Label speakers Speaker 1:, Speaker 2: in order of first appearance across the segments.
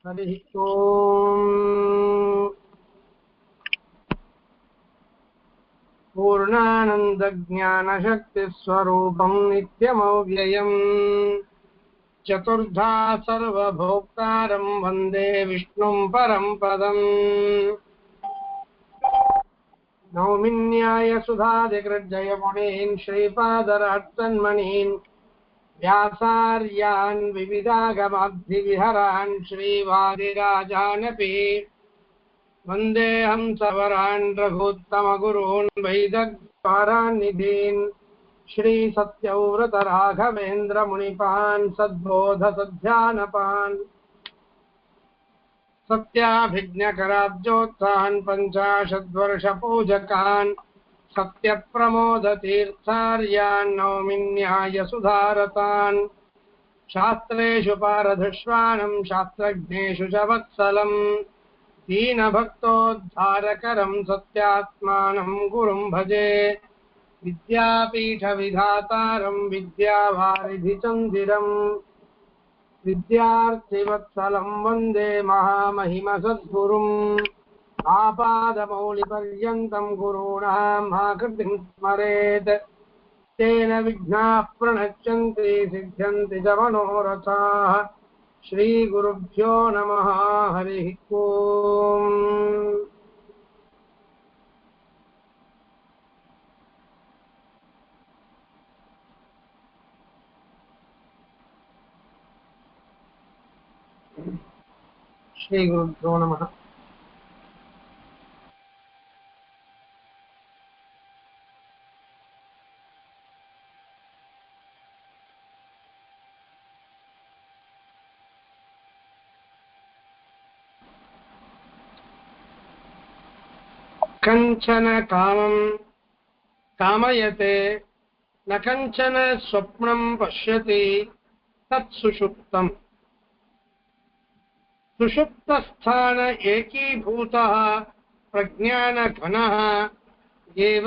Speaker 1: हरि ओम पूर्णानंद ज्ञान शक्ति स्वरूपं नित्यमव्ययम् चतुर्धा सर्वभोक्तारं वन्दे विष्णुं परं पदम् नौमिन्याय सुधादिकृज्जयमुनीन् श्रीपादरात्तन्मणीन् व्यासार्यान् विविधागमाब्धिविहरान् श्रीवादिराजानपि वन्देऽहं सवरान् रघुत्तमगुरून् वैदग्ध्वारान्निधीन् श्रीसत्यव्रतराघवेन्द्रमुनिपान् सद्बोधसध्यानपान् सत्याभिज्ञकराब्जोत्थान् पञ्चाशद्वर्षपूजकान् सत्यप्रमोदतीर्थार्यान् नौमिन्यायसुधारतान् शास्त्रेषु पारधुष्वानं शास्त्रज्ञेषु च वत्सलम् दीनभक्तोद्धारकरं सत्यात्मानं गुरुं भजे विद्यापीठविधातारं विद्यावारिधिचन्दिरम् विद्यार्थिवत्सलं वन्दे महामहिमसद्गुरुम् आपादमौलिपर्यन्तं गुरूणाम् आकृतिं स्मरेत् तेन विघ्नाः प्रणश्यन्ति सिद्ध्यन्ति च मनोरथाः श्रीगुरुभ्यो नमः हरिः ओम् श्रीगुरुभ्यो नमः कञ्चन कामं कामयते न कञ्चन स्वप्नं पश्यति तत्सुषुप्तम् सुषुप्तस्थान एकीभूतः प्रज्ञानघनः एव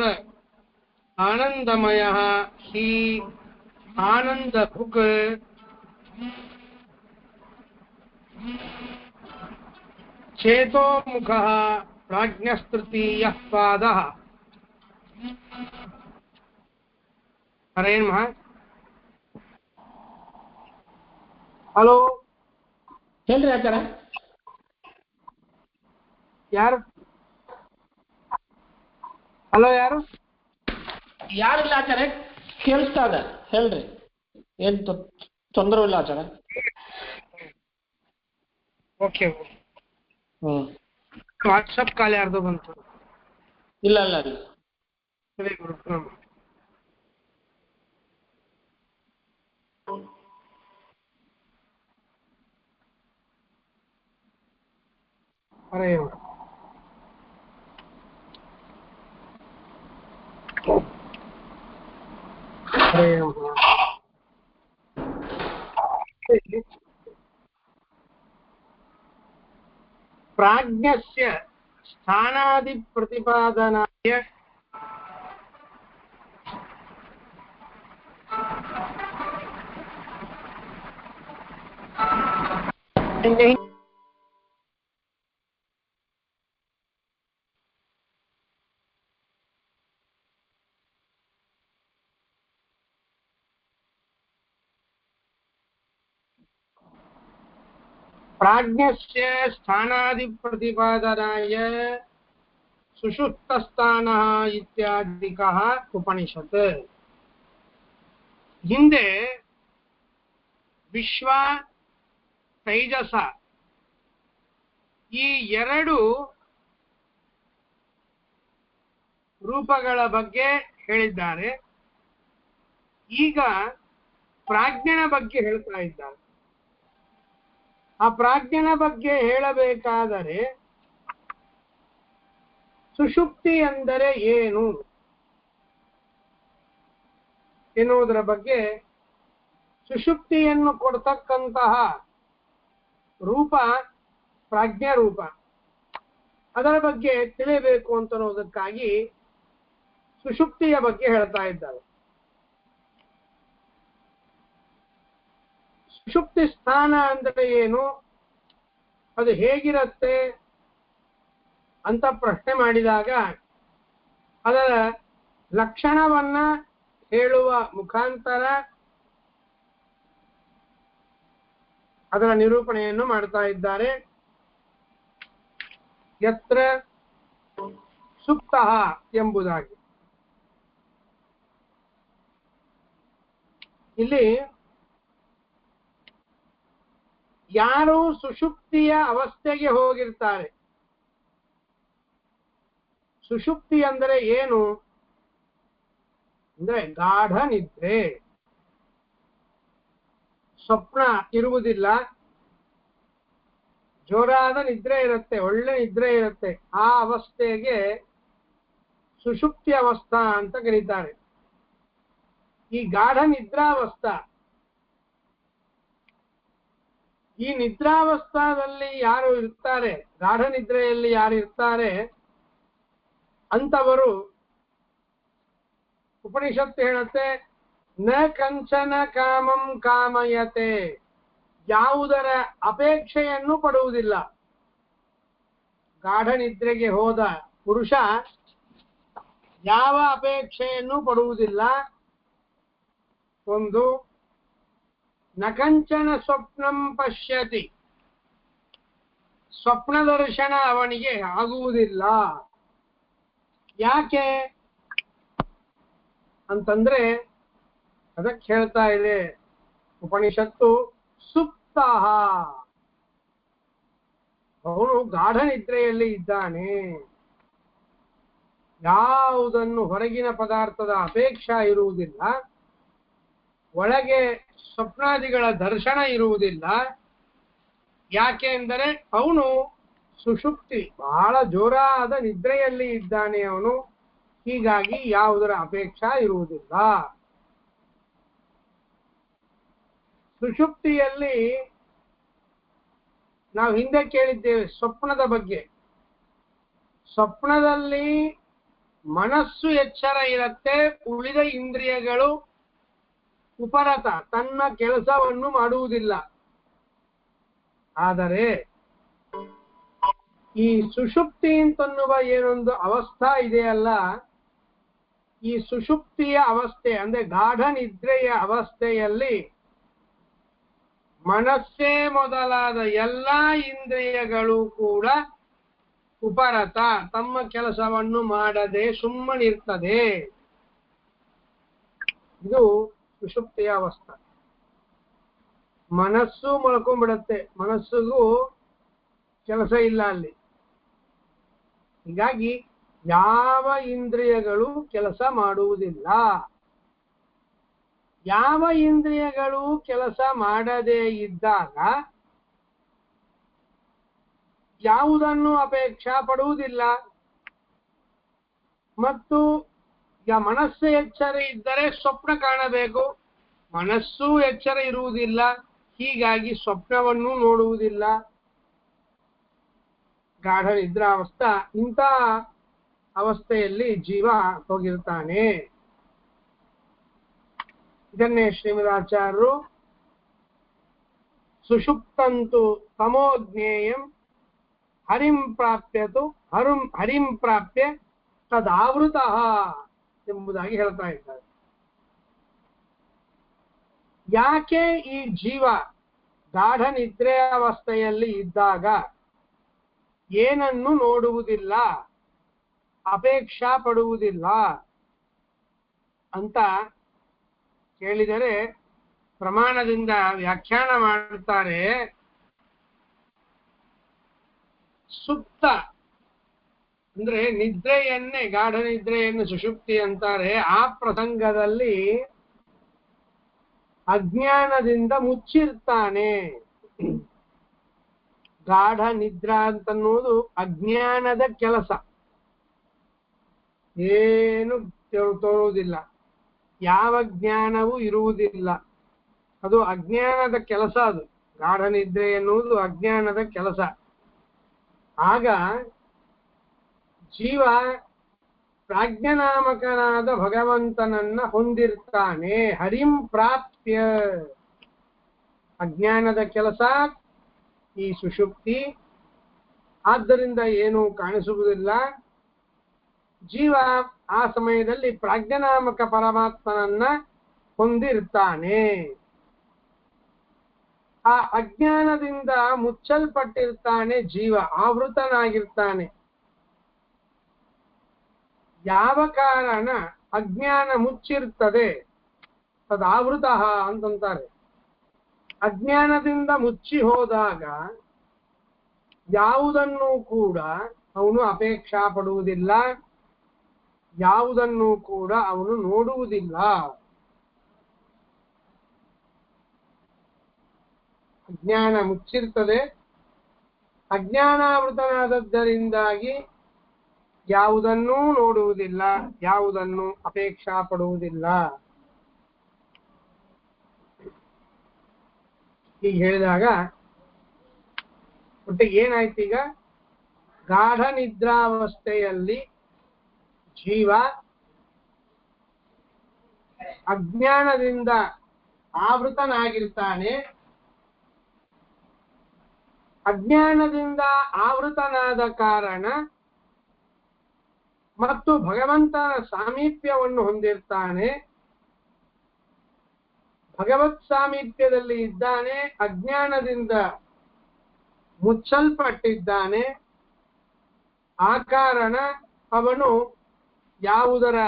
Speaker 1: आनन्दमयः हि आनन्दभुक् चेतोमुखः प्राज्ञस्तृतीयः पादः हरे नमः ಹಲೋ
Speaker 2: ಹೇಳ್ರಿ ಆಚಾರ
Speaker 1: ಯಾರು ಹಲೋ ಯಾರು
Speaker 2: ಯಾರಿಲ್ಲ ಆಚಾರ ಕೇಳಿಸ್ತಾ ಇದೆ ಹೇಳ್ರಿ ಏನ್ ತೊಂದರೆ ಇಲ್ಲ ಆಚಾರ
Speaker 1: ಓಕೆ ವಾಟ್ಸಪ್ ಕಾಲ್ ಯಾರ್ದು ಬಂತು
Speaker 2: ಇಲ್ಲ ಇಲ್ಲ ಇಲ್ಲ
Speaker 1: ಸರಿ ಗುರು ಹರೇ ಹರೇ प्राज्ञस्य स्थानादि प्रतिपादनाय प्राज्ञस्य स्थानादि प्रतिपादनाय सुषुप्तस्थानः इत्यादिकः उपनिषत् ಹಿಂದೆ ವಿಶ್ವ ತೈಜಸ ಈ ಎರಡು ರೂಪಗಳ ಬಗ್ಗೆ ಹೇಳಿದ್ದಾರೆ. ಈಗ ಪ್ರಾಜ್ಞನ ಬಗ್ಗೆ ಹೇಳ್ತಾ ಇದ್ದಾರೆ. ಆ ಪ್ರಾಜ್ಞನ ಬಗ್ಗೆ ಹೇಳಬೇಕಾದರೆ ಸುಷುಪ್ತಿ ಅಂದರೆ ಏನು ಎನ್ನುವುದರ ಬಗ್ಗೆ ಸುಷುಪ್ತಿಯನ್ನು ಕೊಡ್ತಕ್ಕಂತಹ ರೂಪ ಪ್ರಾಜ್ಞಾ ರೂಪ, ಅದರ ಬಗ್ಗೆ ತಿಳಿಯಬೇಕು ಅಂತ ಅನ್ನೋದಕ್ಕಾಗಿ ಸುಷುಪ್ತಿಯ ಬಗ್ಗೆ ಹೇಳ್ತಾ ಇದ್ದಾರೆ. ಸುಷುಪ್ತಿ ಸ್ಥಾನ ಅಂದರೆ ಏನು, ಅದು ಹೇಗಿರುತ್ತೆ ಅಂತ ಪ್ರಶ್ನೆ ಮಾಡಿದಾಗ ಅದರ ಲಕ್ಷಣವನ್ನ ಹೇಳುವ ಮುಖಾಂತರ ಅದರ ನಿರೂಪಣೆಯನ್ನು ಮಾಡ್ತಾ ಇದ್ದಾರೆ. ಯತ್ರ ಸುಪ್ತಃ ಎಂಬುದಾಗಿ. ಇಲ್ಲಿ ಯಾರು ಸುಷುಪ್ತಿಯ ಅವಸ್ಥೆಗೆ ಹೋಗಿರ್ತಾರೆ, ಸುಷುಪ್ತಿ ಅಂದರೆ ಏನು ಅಂದ್ರೆ ಗಾಢ ನಿದ್ರೆ, ಸ್ವಪ್ನ ಇರುವುದಿಲ್ಲ, ಜೋರಾದ ನಿದ್ರೆ ಇರುತ್ತೆ, ಒಳ್ಳೆ ನಿದ್ರೆ ಇರುತ್ತೆ. ಆ ಅವಸ್ಥೆಗೆ ಸುಷುಪ್ತಿ ಅವಸ್ಥಾ ಅಂತ ಕರೀತಾರೆ. ಈ ಗಾಢ ನಿದ್ರಾವಸ್ಥಾ, ಈ ನಿದ್ರಾವಸ್ಥಾದಲ್ಲಿ ಯಾರು ಇರ್ತಾರೆ, ಗಾಢ ನಿದ್ರೆಯಲ್ಲಿ ಯಾರು ಇರ್ತಾರೆ ಅಂತವರು ಉಪನಿಷತ್ತು ಹೇಳುತ್ತೆ ನ ಕಂಚನ ಕಾಮಂ ಕಾಮಯತೆ, ಯಾವುದರ ಅಪೇಕ್ಷೆಯನ್ನು ಪಡುವುದಿಲ್ಲ. ಗಾಢ ನಿದ್ರೆಗೆ ಹೋದ ಪುರುಷ ಯಾವ ಅಪೇಕ್ಷೆಯನ್ನು ಪಡುವುದಿಲ್ಲ. ಒಂದು, ನ ಕಂಚನ ಸ್ವಪ್ನಂ ಪಶ್ಯತಿ, ಸ್ವಪ್ನ ದರ್ಶನ ಅವನಿಗೆ ಆಗುವುದಿಲ್ಲ. ಯಾಕೆ ಅಂತಂದ್ರೆ ಅದಕ್ಕೆ ಹೇಳ್ತಾ ಇದೆ ಉಪನಿಷತ್ತು, ಸುಪ್ತಃ, ಅವನು ಗಾಢ ನಿದ್ರೆಯಲ್ಲಿ ಇದ್ದಾನೆ. ಯಾವುದನ್ನು ಹೊರಗಿನ ಪದಾರ್ಥದ ಅಪೇಕ್ಷಾ ಇರುವುದಿಲ್ಲ, ಒಳಗೆ ಸ್ವಪ್ನಾದಿಗಳ ದರ್ಶನ ಇರುವುದಿಲ್ಲ. ಯಾಕೆ ಎಂದರೆ ಅವನು ಸುಷುಪ್ತಿ, ಬಹಳ ಜೋರಾದ ನಿದ್ರೆಯಲ್ಲಿ ಇದ್ದಾನೆ ಅವನು. ಹೀಗಾಗಿ ಯಾವುದರ ಅಪೇಕ್ಷಾ ಇರುವುದಿಲ್ಲ. ಸುಷುಪ್ತಿಯಲ್ಲಿ ನಾವು ಹಿಂದೆ ಕೇಳಿದ್ದೇವೆ ಸ್ವಪ್ನದ ಬಗ್ಗೆ. ಸ್ವಪ್ನದಲ್ಲಿ ಮನಸ್ಸು ಎಚ್ಚರ ಇರುತ್ತೆ, ಉಳಿದ ಇಂದ್ರಿಯಗಳು ಉಪರತ, ತನ್ನ ಕೆಲಸವನ್ನು ಮಾಡುವುದಿಲ್ಲ. ಆದರೆ ಈ ಸುಷುಪ್ತಿ ಅಂತನ್ನುವ ಏನೊಂದು ಅವಸ್ಥಾ ಇದೆಯಲ್ಲ, ಈ ಸುಷುಪ್ತಿಯ ಅವಸ್ಥೆ ಅಂದ್ರೆ ಗಾಢ ನಿದ್ರೆಯ ಅವಸ್ಥೆಯಲ್ಲಿ ಮನಸ್ಸೇ ಮೊದಲಾದ ಎಲ್ಲಾ ಇಂದ್ರಿಯಗಳು ಕೂಡ ಉಪರತ, ತಮ್ಮ ಕೆಲಸವನ್ನು ಮಾಡದೆ ಸುಮ್ಮನಿರ್ತದೆ. ಇದು ಸುಷುಪ್ತಿಯ ಅವಸ್ಥೆ. ಮನಸ್ಸು ಮಲ್ಕೊಂಡ್ಬಿಡತ್ತೆ, ಮನಸ್ಸಿಗೂ ಕೆಲಸ ಇಲ್ಲ ಅಲ್ಲಿ. ಹೀಗಾಗಿ ಯಾವ ಇಂದ್ರಿಯಗಳು ಕೆಲಸ ಮಾಡುವುದಿಲ್ಲ. ಯಾವ ಇಂದ್ರಿಯಗಳು ಕೆಲಸ ಮಾಡದೇ ಇದ್ದಾಗ ಯಾವುದನ್ನು ಅಪೇಕ್ಷಾ ಪಡುವುದಿಲ್ಲ. ಮತ್ತು ಮನಸ್ಸು ಎಚ್ಚರ ಇದ್ದರೆ ಸ್ವಪ್ನ ಕಾಣಬೇಕು, ಮನಸ್ಸು ಎಚ್ಚರ ಇರುವುದಿಲ್ಲ, ಹೀಗಾಗಿ ಸ್ವಪ್ನವನ್ನು ನೋಡುವುದಿಲ್ಲ. ಗಾಢ ನಿದ್ರಾವಸ್ಥಾ, ಇಂಥ ಅವಸ್ಥೆಯಲ್ಲಿ ಜೀವ ಹೋಗಿರ್ತಾನೆ. ಇದನ್ನೇ ಶ್ರೀಮದಾಚಾರ್ಯರು ಸುಷುಪ್ತಂತು ತಮೋಜ್ಞೇಯಂ ಹರಿಂ ಪ್ರಾಪ್ಯತು ಹರಿಂ ಪ್ರಾಪ್ಯ ತದಾವೃತಃ ಎಂಬುದಾಗಿ ಹೇಳ್ತಾ ಇದ್ದಾರೆ. ಯಾಕೆ ಈ ಜೀವ ಗಾಢ ನಿದ್ರೆ ಅವಸ್ಥೆಯಲ್ಲಿ ಇದ್ದಾಗ ಏನನ್ನು ನೋಡುವುದಿಲ್ಲ, ಅಪೇಕ್ಷಾ ಪಡುವುದಿಲ್ಲ ಅಂತ ಕೇಳಿದರೆ ಪ್ರಮಾಣದಿಂದ ವ್ಯಾಖ್ಯಾನ ಮಾಡುತ್ತಾರೆ. ಸುಪ್ತ ಅಂದ್ರೆ ನಿದ್ರೆಯನ್ನೇ, ಗಾಢ ನಿದ್ರೆಯನ್ನು ಸುಷುಪ್ತಿ ಅಂತಾರೆ. ಆ ಪ್ರಸಂಗದಲ್ಲಿ ಅಜ್ಞಾನದಿಂದ ಮುಚ್ಚಿರ್ತಾನೆ. ಗಾಢ ನಿದ್ರಾ ಅಂತನ್ನುವುದು ಅಜ್ಞಾನದ ಕೆಲಸ, ಏನು ತೋರುವುದಿಲ್ಲ, ಯಾವ ಜ್ಞಾನವೂ ಇರುವುದಿಲ್ಲ, ಅದು ಅಜ್ಞಾನದ ಕೆಲಸ. ಅದು ಗಾಢ ನಿದ್ರೆ ಎನ್ನುವುದು ಅಜ್ಞಾನದ ಕೆಲಸ. ಆಗ ಜೀವ ಪ್ರಾಜ್ಞನಾಮಕನಾದ ಭಗವಂತನನ್ನ ಹೊಂದಿರ್ತಾನೆ. ಹರಿಂ ಪ್ರಾಪ್ಯ, ಅಜ್ಞಾನದ ಕೆಲಸ ಈ ಸುಷುಪ್ತಿ, ಆದ್ದರಿಂದ ಏನೂ ಕಾಣಿಸುವುದಿಲ್ಲ. ಜೀವ ಆ ಸಮಯದಲ್ಲಿ ಪ್ರಾಜ್ಞನಾಮಕ ಪರಮಾತ್ಮನನ್ನ ಹೊಂದಿರ್ತಾನೆ. ಆ ಅಜ್ಞಾನದಿಂದ ಮುಚ್ಚಲ್ಪಟ್ಟಿರ್ತಾನೆ ಜೀವ, ಆವೃತನಾಗಿರ್ತಾನೆ. ಯಾವ ಕಾರಣ ಅಜ್ಞಾನ ಮುಚ್ಚಿರ್ತದೆ ತದಾವೃತ ಅಂತಂತಾರೆ. ಅಜ್ಞಾನದಿಂದ ಮುಚ್ಚಿ ಹೋದಾಗ ಯಾವುದನ್ನು ಕೂಡ ಅವನು ಅಪೇಕ್ಷಾ ಪಡುವುದಿಲ್ಲ, ಯಾವುದನ್ನು ಕೂಡ ಅವನು ನೋಡುವುದಿಲ್ಲ. ಅಜ್ಞಾನ ಮುಚ್ಚಿರ್ತದೆ. ಅಜ್ಞಾನಾವೃತನಾದದ್ದರಿಂದಾಗಿ ಯಾವುದನ್ನೂ ನೋಡುವುದಿಲ್ಲ, ಯಾವುದನ್ನು ಅಪೇಕ್ಷಾ ಪಡುವುದಿಲ್ಲ. ಹೀಗೆ ಹೇಳಿದಾಗ ಒಟ್ಟಿಗೆ ಏನಾಯ್ತು? ಈಗ ಗಾಢ ನಿದ್ರಾವಸ್ಥೆಯಲ್ಲಿ ಜೀವ ಅಜ್ಞಾನದಿಂದ ಆವೃತನಾಗಿರ್ತಾನೆ. ಅಜ್ಞಾನದಿಂದ ಆವೃತನಾದ ಕಾರಣ ಮತ್ತು ಭಗವಂತನ ಸಾಮೀಪ್ಯವನ್ನು ಹೊಂದಿರ್ತಾನೆ. ಭಗವತ್ ಸಾಮೀಪ್ಯದಲ್ಲಿ ಇದ್ದಾನೆ, ಅಜ್ಞಾನದಿಂದ ಮುಚ್ಚಲ್ಪಟ್ಟಿದ್ದಾನೆ. ಆ ಕಾರಣ ಅವನು ಯಾವುದರ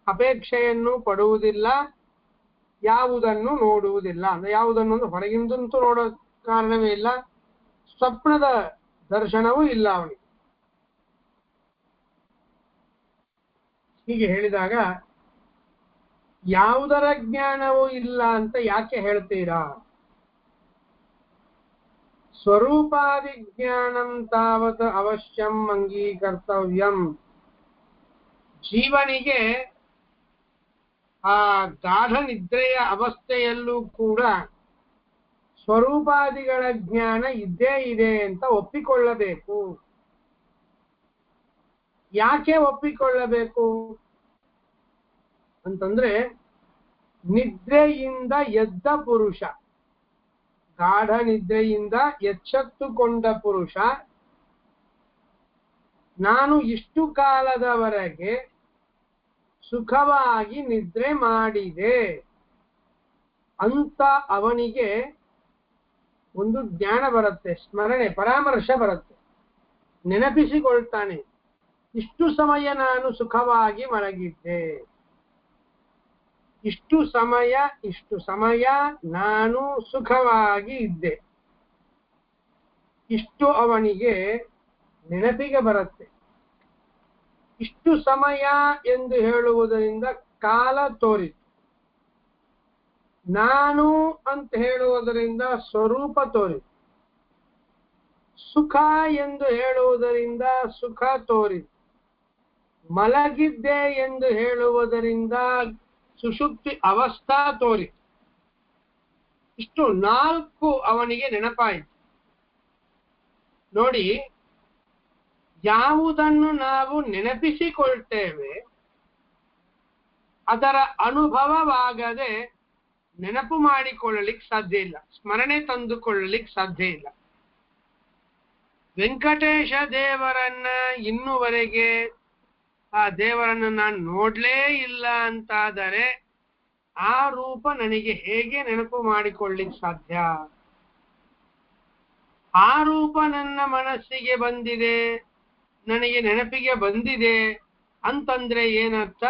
Speaker 1: ಅಪೇಕ್ಷೆಯನ್ನು ಪಡುವುದಿಲ್ಲ, ಯಾವುದನ್ನು ನೋಡುವುದಿಲ್ಲ. ಅಂದ್ರೆ ಯಾವುದನ್ನು ಹೊರಗಿಂದಂತೂ ನೋಡೋ ಕಾರಣವೇ ಇಲ್ಲ, ಸ್ವಪ್ನದ ದರ್ಶನವೂ ಇಲ್ಲ ಅವನಿಗೆ. ಹೀಗೆ ಹೇಳಿದಾಗ ಯಾವುದರ ಜ್ಞಾನವೂ ಇಲ್ಲ ಅಂತ ಯಾಕೆ ಹೇಳ್ತೀರಾ? ಸ್ವರೂಪಾದಿ ಜ್ಞಾನಂ ತಾವತ್ ಅವಶ್ಯಂ ಅಂಗೀಕರ್ತವ್ಯಂ. ಜೀವನಿಗೆ ಆ ಗಾಢ ನಿದ್ರೆಯ ಅವಸ್ಥೆಯಲ್ಲೂ ಕೂಡ ಸ್ವರೂಪಾದಿಗಳ ಜ್ಞಾನ ಇದ್ದೇ ಇದೆ ಅಂತ ಒಪ್ಪಿಕೊಳ್ಳಬೇಕು. ಯಾಕೆ ಒಪ್ಪಿಕೊಳ್ಳಬೇಕು ಅಂತಂದ್ರೆ, ನಿದ್ರೆಯಿಂದ ಎದ್ದ ಪುರುಷ, ಗಾಢ ನಿದ್ರೆಯಿಂದ ಎಚ್ಚೆತ್ತುಕೊಂಡ ಪುರುಷ, ನಾನು ಇಷ್ಟು ಕಾಲದವರೆಗೆ ಸುಖವಾಗಿ ನಿದ್ರೆ ಮಾಡಿದೆ ಅಂತ ಅವನಿಗೆ ಒಂದು ಜ್ಞಾನ ಬರುತ್ತೆ, ಸ್ಮರಣೆ, ಪರಾಮರ್ಶ ಬರುತ್ತೆ, ನೆನಪಿಸಿಕೊಳ್ತಾನೆ. ಇಷ್ಟು ಸಮಯ ನಾನು ಸುಖವಾಗಿ ಮಲಗಿದ್ದೆ, ಇಷ್ಟು ಸಮಯ ನಾನು ಸುಖವಾಗಿ ಇದ್ದೆ, ಇಷ್ಟು ಅವನಿಗೆ ನೆನಪಿಗೆ ಬರುತ್ತೆ. ಇಷ್ಟು ಸಮಯ ಎಂದು ಹೇಳುವುದರಿಂದ ಕಾಲ ತೋರಿತು. ನಾನು ಅಂತ ಹೇಳುವುದರಿಂದ ಸ್ವರೂಪ ತೋರಿತು. ಸುಖ ಎಂದು ಹೇಳುವುದರಿಂದ ಸುಖ ತೋರಿತು. ಮಲಗಿದ್ದೆ ಎಂದು ಹೇಳುವುದರಿಂದ ಸುಷುಪ್ತಿ ಅವಸ್ಥಾ ತೋರಿತು. ಇಷ್ಟು ನಾಲ್ಕು ಅವನಿಗೆ ನೆನಪಾಯಿತು. ನೋಡಿ, ಯಾವುದನ್ನು ನಾವು ನೆನಪಿಸಿಕೊಳ್ತೇವೆ ಅದರ ಅನುಭವವಾಗದೆ ನೆನಪು ಮಾಡಿಕೊಳ್ಳಲಿಕ್ಕೆ ಸಾಧ್ಯ ಇಲ್ಲ, ಸ್ಮರಣೆ ತಂದುಕೊಳ್ಳಲಿಕ್ಕೆ ಸಾಧ್ಯ ಇಲ್ಲ. ವೆಂಕಟೇಶ ದೇವರನ್ನ ಇನ್ನುವರೆಗೆ ಆ ದೇವರನ್ನು ನಾನು ನೋಡ್ಲೇ ಇಲ್ಲ ಅಂತಾದರೆ ಆ ರೂಪ ನನಗೆ ಹೇಗೆ ನೆನಪು ಮಾಡಿಕೊಳ್ಳಿಕ್ಕೆ ಸಾಧ್ಯ? ಆ ರೂಪ ನನ್ನ ಮನಸ್ಸಿಗೆ ಬಂದಿದೆ, ನನಗೆ ನೆನಪಿಗೆ ಬಂದಿದೆ ಅಂತಂದ್ರೆ ಏನರ್ಥ?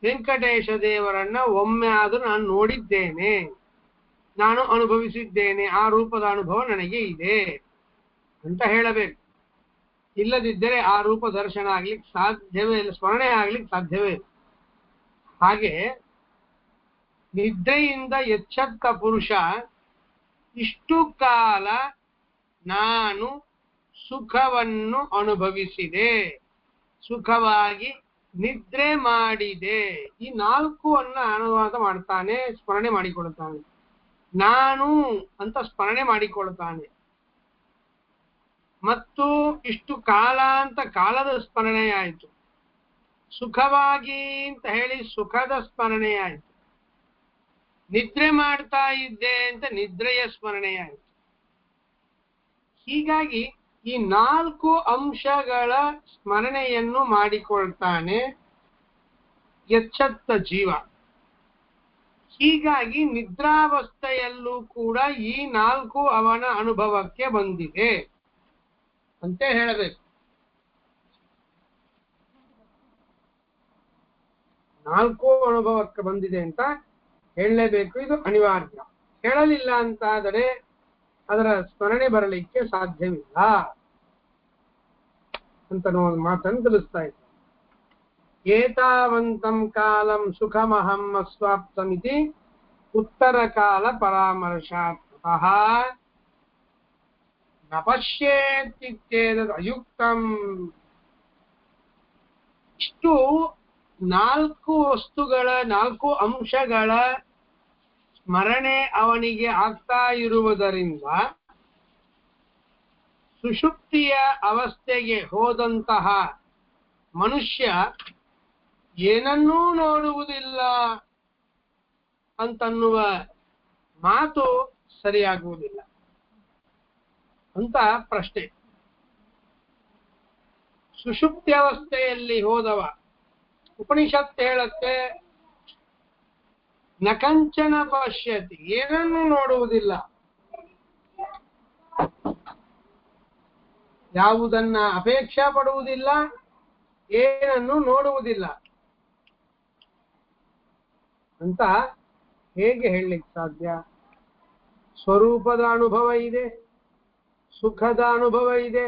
Speaker 1: ವೆಂಕಟೇಶ ದೇವರನ್ನ ಒಮ್ಮೆ ಆದರೂ ನಾನು ನೋಡಿದ್ದೇನೆ, ನಾನು ಅನುಭವಿಸಿದ್ದೇನೆ, ಆ ರೂಪದ ಅನುಭವ ನನಗೆ ಇದೆ ಅಂತ ಹೇಳಬೇಕು. ಇಲ್ಲದಿದ್ದರೆ ಆ ರೂಪ ದರ್ಶನ ಆಗ್ಲಿಕ್ಕೆ ಸಾಧ್ಯವೇ ಇಲ್ಲ, ಸ್ಮರಣೆ ಆಗ್ಲಿಕ್ಕೆ ಸಾಧ್ಯವೇ ಇಲ್ಲ. ಹಾಗೆ ನಿದ್ರೆಯಿಂದ ಎಚ್ಚೆತ್ತ ಪುರುಷ ಇಷ್ಟು ಕಾಲ ನಾನು ಸುಖವನ್ನು ಅನುಭವಿಸಿದೆ, ಸುಖವಾಗಿ ನಿದ್ರೆ ಮಾಡಿದೆ, ಈ ನಾಲ್ಕುವನ್ನ ಅನುವಾದ ಮಾಡ್ತಾನೆ, ಸ್ಮರಣೆ ಮಾಡಿಕೊಳ್ತಾನೆ. ನಾನು ಅಂತ ಸ್ಮರಣೆ ಮಾಡಿಕೊಳ್ತಾನೆ. ಮತ್ತು ಇಷ್ಟು ಕಾಲ ಅಂತ ಕಾಲದ ಸ್ಮರಣೆ ಆಯಿತು, ಸುಖವಾಗಿ ಅಂತ ಹೇಳಿ ಸುಖದ ಸ್ಮರಣೆ ಆಯಿತು, ನಿದ್ರೆ ಮಾಡ್ತಾ ಇದ್ದೆ ಅಂತ ನಿದ್ರೆಯ ಸ್ಮರಣೆ ಆಯಿತು. ಹೀಗಾಗಿ ಈ 4 ಅಂಶಗಳ ಸ್ಮರಣೆಯನ್ನು ಮಾಡಿಕೊಳ್ತಾನೆ ಎಚ್ಚತ್ತ ಜೀವ. ಹೀಗಾಗಿ ನಿದ್ರಾವಸ್ಥೆಯಲ್ಲೂ ಕೂಡ ಈ 4 ಅವನ ಅನುಭವಕ್ಕೆ ಬಂದಿದೆ ಅಂತ ಹೇಳಬೇಕು. 4 ಅನುಭವಕ್ಕೆ ಬಂದಿದೆ ಅಂತ ಹೇಳಲೇಬೇಕು, ಇದು ಅನಿವಾರ್ಯ. ಹೇಳಲಿಲ್ಲ ಅಂತಾದರೆ ಅದರ ಸ್ಮರಣೆ ಬರಲಿಕ್ಕೆ ಸಾಧ್ಯವಿಲ್ಲ ಅಂತ ಒಂದು ಮಾತನ್ನು ತಿಳಿಸ್ತಾ ಇದ್ದಾರೆ. ಏತಾವಂತಂ ಕಾಲಂ ಸುಖಮಹಂ ಅಸ್ವಾಪ್ತಮಿತಿ ಉತ್ತರ ಕಾಲ ಪರಾಮರ್ಶಾತ್ಮಕಃ ನ ಪಶ್ಯೇತ್ಯೇತದ್ ಅಯುಕ್ತಂ. ಇಷ್ಟು 4 ವಸ್ತುಗಳ 4 ಅಂಶಗಳ ಸ್ಮರಣೆ ಅವನಿಗೆ ಆಗ್ತಾ ಇರುವುದರಿಂದ ಸುಷುಪ್ತಿಯ ಅವಸ್ಥೆಗೆ ಹೋದಂತಹ ಮನುಷ್ಯ ಏನನ್ನೂ ನೋಡುವುದಿಲ್ಲ ಅಂತನ್ನುವ ಮಾತು ಸರಿಯಾಗುವುದಿಲ್ಲ ಅಂತ ಪ್ರಶ್ನೆ. ಸುಷುಪ್ತಿ ಅವಸ್ಥೆಯಲ್ಲಿ ಹೋದವ, ಉಪನಿಷತ್ ಹೇಳುತ್ತೆ, ನ ಕಂಚನ ಪಶ್ಯತಿ, ಏನನ್ನೂ ನೋಡುವುದಿಲ್ಲ, ಯಾವುದನ್ನ ಅಪೇಕ್ಷೆ ಪಡುವುದಿಲ್ಲ, ಏನನ್ನು ನೋಡುವುದಿಲ್ಲ ಅಂತ ಹೇಗೆ ಹೇಳಲಿಕ್ಕೆ ಸಾಧ್ಯ? ಸ್ವರೂಪದ ಅನುಭವ ಇದೆ, ಸುಖದ ಅನುಭವ ಇದೆ,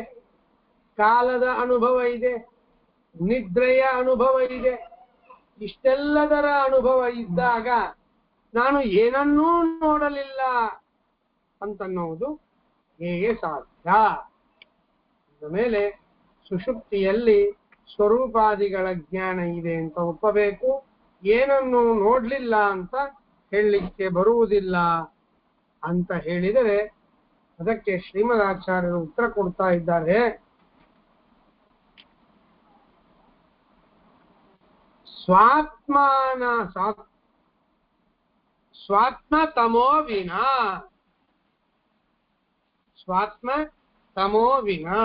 Speaker 1: ಕಾಲದ ಅನುಭವ ಇದೆ, ನಿದ್ರೆಯ ಅನುಭವ ಇದೆ. ಇಷ್ಟೆಲ್ಲದರ ಅನುಭವ ಇದ್ದಾಗ ನಾನು ಏನನ್ನೂ ನೋಡಲಿಲ್ಲ ಅಂತನ್ನುವುದು ಹೇಗೆ ಸಾಧ್ಯ? ಮೇಲೆ ಸುಷುಪ್ತಿಯಲ್ಲಿ ಸ್ವರೂಪಾದಿಗಳ ಜ್ಞಾನ ಇದೆ ಅಂತ ಒಪ್ಪಬೇಕು, ಏನನ್ನು ನೋಡ್ಲಿಲ್ಲ ಅಂತ ಹೇಳಲಿಕ್ಕೆ ಬರುವುದಿಲ್ಲ ಅಂತ ಹೇಳಿದರೆ ಅದಕ್ಕೆ ಶ್ರೀಮದಾಚಾರ್ಯರು ಉತ್ತರ ಕೊಡ್ತಾ ಇದ್ದಾರೆ. ಸ್ವಾತ್ಮ ತಮೋ ವಿನಾ, ಸ್ವಾತ್ಮ ತಮೋ ವಿನಾ,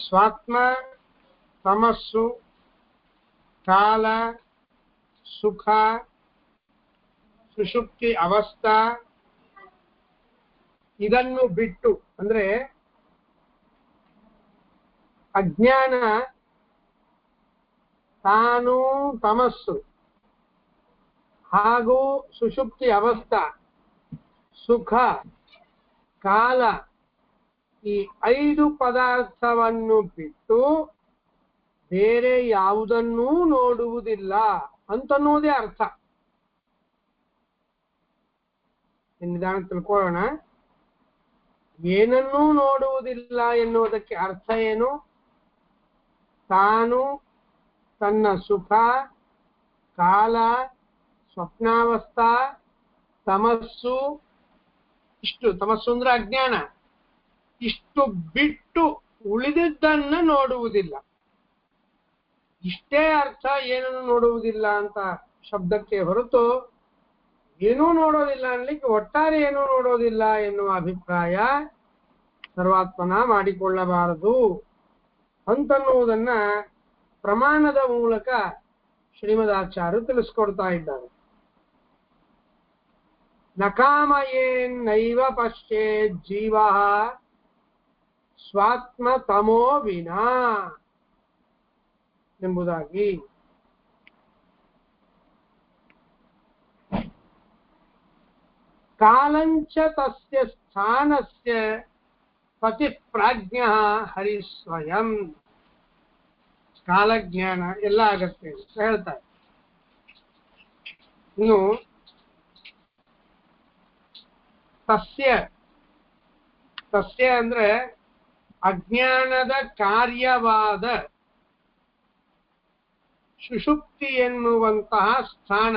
Speaker 1: ಸ್ವಾತ್ಮ ತಮಸ್ಸು, ಕಾಲ, ಸುಖ, ಸುಷುಪ್ತಿ ಅವಸ್ಥಾ ಇದನ್ನು ಬಿಟ್ಟು, ಅಂದ್ರೆ ಅಜ್ಞಾನ ತಾನು ತಮಸ್ಸು ಹಾಗೂ ಸುಷುಪ್ತಿ ಅವಸ್ಥಾ, ಸುಖ, ಕಾಲ ಈ 5 ಪದಾರ್ಥವನ್ನು ಬಿಟ್ಟು ಬೇರೆ ಯಾವುದನ್ನೂ ನೋಡುವುದಿಲ್ಲ ಅಂತನ್ನೋದೇ ಅರ್ಥ. ನಿಧಾನ ತಿಳ್ಕೊಳ್ಳೋಣ. ಏನನ್ನೂ ನೋಡುವುದಿಲ್ಲ ಎನ್ನುವುದಕ್ಕೆ ಅರ್ಥ ಏನು? ತಾನು ತನ್ನ ಸುಖ, ಕಾಲ, ಸ್ವಪ್ನಾವಸ್ಥಾ, ತಮಸ್ಸು, ಇಷ್ಟು, ತಮಸ್ಸು ಅಂದ್ರೆ ಅಜ್ಞಾನ, ಇಷ್ಟು ಬಿಟ್ಟು ಉಳಿದಿದ್ದನ್ನು ನೋಡುವುದಿಲ್ಲ. ಇಷ್ಟೇ ಅರ್ಥ ಏನನ್ನು ನೋಡುವುದಿಲ್ಲ ಅಂತ ಶಬ್ದಕ್ಕೆ ಹೊರತು ಏನೂ ನೋಡೋದಿಲ್ಲ ಅನ್ಲಿಕ್ಕೆ ಒಟ್ಟಾರೆ ಏನೂ ನೋಡೋದಿಲ್ಲ ಎನ್ನುವ ಅಭಿಪ್ರಾಯ ಸರ್ವಾತ್ಮನ ಮಾಡಿಕೊಳ್ಳಬಾರದು ಅಂತನ್ನುವುದನ್ನ ಪ್ರಮಾಣದ ಮೂಲಕ ಶ್ರೀಮದಾಚಾರ್ಯರು ತಿಳಿಸ್ಕೊಡ್ತಾ ಇದ್ದಾರೆ. ನಕಾಮಯೇನ್ನೈವ ಪಶ್ಯೇತ್ ಜೀವಃ ಸ್ವಾತ್ಮ ತಮೋ ವಿನಾ ಎಂಬುದಾಗಿ. ಕಾಲಂಚ ತಸ್ಯ ಸ್ಥಾನಸ್ಯ ಪತಿ ಪ್ರಾಜ್ಞಃ ಹರಿ ಸ್ವಯಂ. ಕಾಲಜ್ಞಾನ ಎಲ್ಲ ಆಗತ್ತೆ ಅಂತ ಹೇಳ್ತಾರೆ. ಇನ್ನು ತಸ್ಯ ಅಂದ್ರೆ ಅಜ್ಞಾನದ ಕಾರ್ಯವಾದ ಸುಷುಪ್ತಿ ಎನ್ನುವಂತಹ ಸ್ಥಾನ,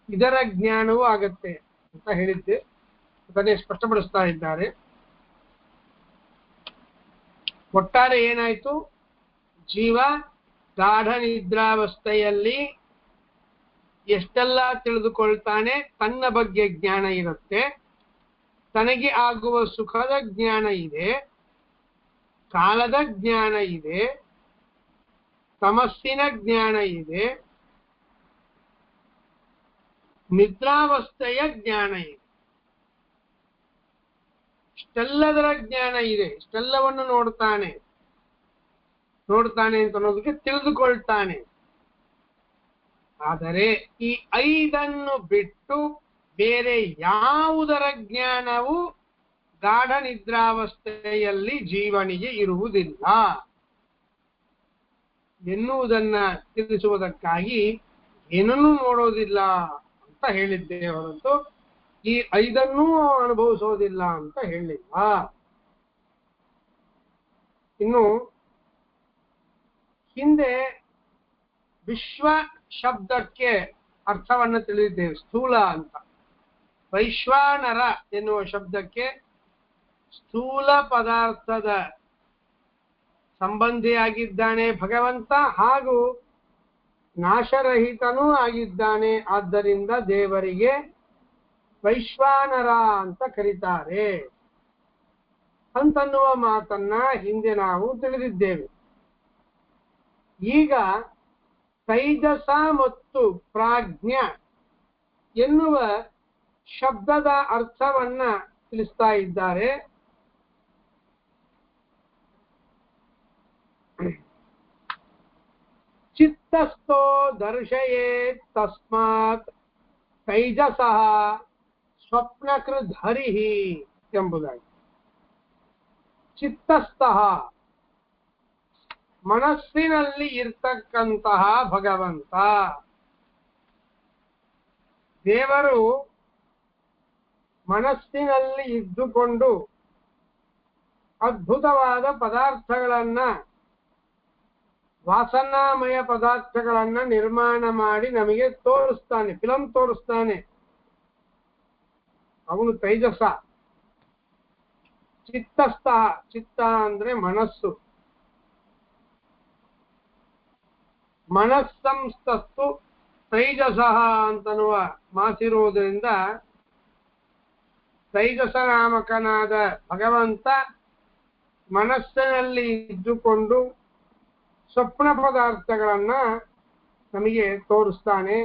Speaker 1: ಇದರ ಜ್ಞಾನವೂ ಆಗತ್ತೆ ಅಂತ ಹೇಳಿದ್ದೆ. ಅದನ್ನೇ ಸ್ಪಷ್ಟಪಡಿಸ್ತಾ ಇದ್ದಾರೆ. ಒಟ್ಟಾರೆ ಏನಾಯ್ತು? ಜೀವ ಗಾಢ ನಿದ್ರಾವಸ್ಥೆಯಲ್ಲಿ ಎಷ್ಟೆಲ್ಲ ತಿಳಿದುಕೊಳ್ತಾನೆ, ತನ್ನ ಬಗ್ಗೆ ಜ್ಞಾನ ಇರುತ್ತೆ, ತನಗೆ ಆಗುವ ಸುಖದ ಜ್ಞಾನ ಇದೆ, ಕಾಲದ ಜ್ಞಾನ ಇದೆ, ತಮಸ್ಸಿನ ಜ್ಞಾನ ಇದೆ, ನಿದ್ರಾವಸ್ಥೆಯ ಜ್ಞಾನ ಇದೆ. ಇಷ್ಟೆಲ್ಲದರ ಜ್ಞಾನ ಇದೆ. ಇಷ್ಟೆಲ್ಲವನ್ನು ನೋಡ್ತಾನೆ ಅಂತ ಅನ್ನೋದಕ್ಕೆ ತಿಳಿದುಕೊಳ್ತಾನೆ. ಆದರೆ ಈ 5 ಬಿಟ್ಟು ಬೇರೆ ಯಾವುದರ ಜ್ಞಾನವೂ ಗಾಢ ನಿದ್ರಾವಸ್ಥೆಯಲ್ಲಿ ಜೀವನಿಗೆ ಇರುವುದಿಲ್ಲ ಎನ್ನುವುದನ್ನ ತಿಳಿಸುವುದಕ್ಕಾಗಿ ಏನನ್ನೂ ನೋಡೋದಿಲ್ಲ ಅಂತ ಹೇಳಿದ್ದೇವೆ ಹೊರತು ಈ 5 ಅನುಭವಿಸೋದಿಲ್ಲ ಅಂತ ಹೇಳಿಲ್ಲ. ಇನ್ನು ಹಿಂದೆ ವಿಶ್ವ ಶಬ್ದಕ್ಕೆ ಅರ್ಥವನ್ನು ತಿಳಿದಿದ್ದೇವೆ, ಸ್ಥೂಲ ಅಂತ. ವೈಶ್ವಾನರ ಎನ್ನುವ ಶಬ್ದಕ್ಕೆ ಸ್ಥೂಲ ಪದಾರ್ಥದ ಸಂಬಂಧಿಯಾಗಿದ್ದಾನೆ ಭಗವಂತ, ಹಾಗೂ ನಾಶರಹಿತನೂ ಆಗಿದ್ದಾನೆ. ಆದ್ದರಿಂದ ದೇವರಿಗೆ ವೈಶ್ವಾನರ ಅಂತ ಕರೀತಾರೆ ಅಂತನ್ನುವ ಮಾತನ್ನ ಹಿಂದೆ ನಾವು ತಿಳಿದಿದ್ದೇವೆ. ಈಗ ತೈಜಸ ಮತ್ತು ಪ್ರಾಜ್ಞ ಎನ್ನುವ ಶಬ್ದದ ಅರ್ಥವನ್ನ ತಿಳಿಸ್ತಾ ಇದ್ದಾರೆ. ಚಿತ್ತಸ್ಥೋ ದರ್ಶಯೇತ್ ತಸ್ಮಾತ್ ತೈಜಸಃ ಸ್ವಪ್ನಕೃದ್ ಹರಿಹಿ ಎಂಬುದಾಗಿ. ಚಿತ್ತಸ್ಥಃ ಮನಸ್ಸಿನಲ್ಲಿ ಇರ್ತಕ್ಕಂತಹ ಭಗವಂತ. ದೇವರು ಮನಸ್ಸಿನಲ್ಲಿ ಇದ್ದುಕೊಂಡು ಅದ್ಭುತವಾದ ಪದಾರ್ಥಗಳನ್ನ, ವಾಸನಾಮಯ ಪದಾರ್ಥಗಳನ್ನ ನಿರ್ಮಾಣ ಮಾಡಿ ನಮಗೆ ತೋರಿಸ್ತಾನೆ, ಫಿಲಂ ತೋರಿಸ್ತಾನೆ. ಅವನು ತೈಜಸ. ಚಿತ್ತಸ್ಥ, ಚಿತ್ತ ಅಂದ್ರೆ ಮನಸ್ಸು. ಮನಸ್ಸಂಸ್ಥಸ್ತು ತೈಜಸಃ ಅಂತನ್ನುವ ಮಾತಿರುವುದರಿಂದ ತೈಜಸ ನಾಮಕನಾದ ಭಗವಂತ ಮನಸ್ಸಿನಲ್ಲಿ ಇದ್ದುಕೊಂಡು ಸ್ವಪ್ನ ಪದಾರ್ಥಗಳನ್ನ ನಮಗೆ ತೋರಿಸ್ತಾನೆ.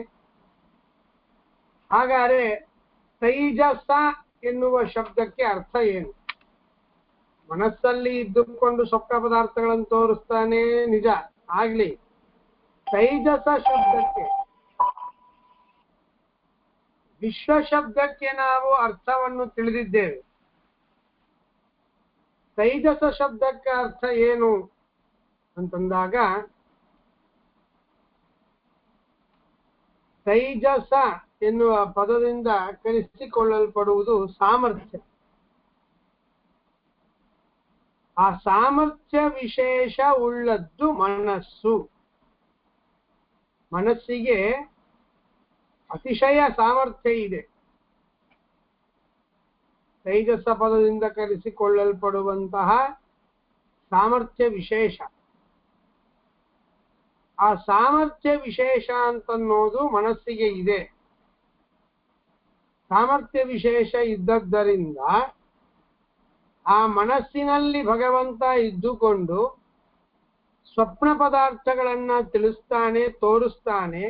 Speaker 1: ಹಾಗಾದರೆ ತೈಜಸ ಎನ್ನುವ ಶಬ್ದಕ್ಕೆ ಅರ್ಥ ಏನು? ಮನಸ್ಸಲ್ಲಿ ಇದ್ದುಕೊಂಡು ಸ್ವಪ್ನ ಪದಾರ್ಥಗಳನ್ನು ತೋರಿಸ್ತಾನೆ, ನಿಜ ಆಗ್ಲಿ. ತೈಜಸ ಶಬ್ದಕ್ಕೆ, ವಿಶ್ವ ಶಬ್ದಕ್ಕೆ ನಾವು ಅರ್ಥವನ್ನು ತಿಳಿದಿದ್ದೇವೆ. ತೈಜಸ ಶಬ್ದಕ್ಕೆ ಅರ್ಥ ಏನು ಅಂತಂದಾಗ, ತೈಜಸ ಎನ್ನುವ ಪದದಿಂದ ಕರೆಸಿಕೊಳ್ಳಲ್ಪಡುವುದು ಸಾಮರ್ಥ್ಯ. ಆ ಸಾಮರ್ಥ್ಯ ವಿಶೇಷ ಉಳ್ಳದ್ದು ಮನಸ್ಸು. ಮನಸ್ಸಿಗೆ ಅತಿಶಯ ಸಾಮರ್ಥ್ಯ ಇದೆ. ತೈಜಸ ಪದದಿಂದ ಕರೆಸಿಕೊಳ್ಳಲ್ಪಡುವಂತಹ ಸಾಮರ್ಥ್ಯ ವಿಶೇಷ. ಆ ಸಾಮರ್ಥ್ಯ ವಿಶೇಷ ಅಂತನ್ನೋದು ಮನಸ್ಸಿಗೆ ಇದೆ. ಸಾಮರ್ಥ್ಯ ವಿಶೇಷ ಇದ್ದದ್ದರಿಂದ ಆ ಮನಸ್ಸಿನಲ್ಲಿ ಭಗವಂತ ಇದ್ದುಕೊಂಡು ಸ್ವಪ್ನ ಪದಾರ್ಥಗಳನ್ನ ತಿಳಿಸ್ತಾನೆ, ತೋರಿಸ್ತಾನೆ.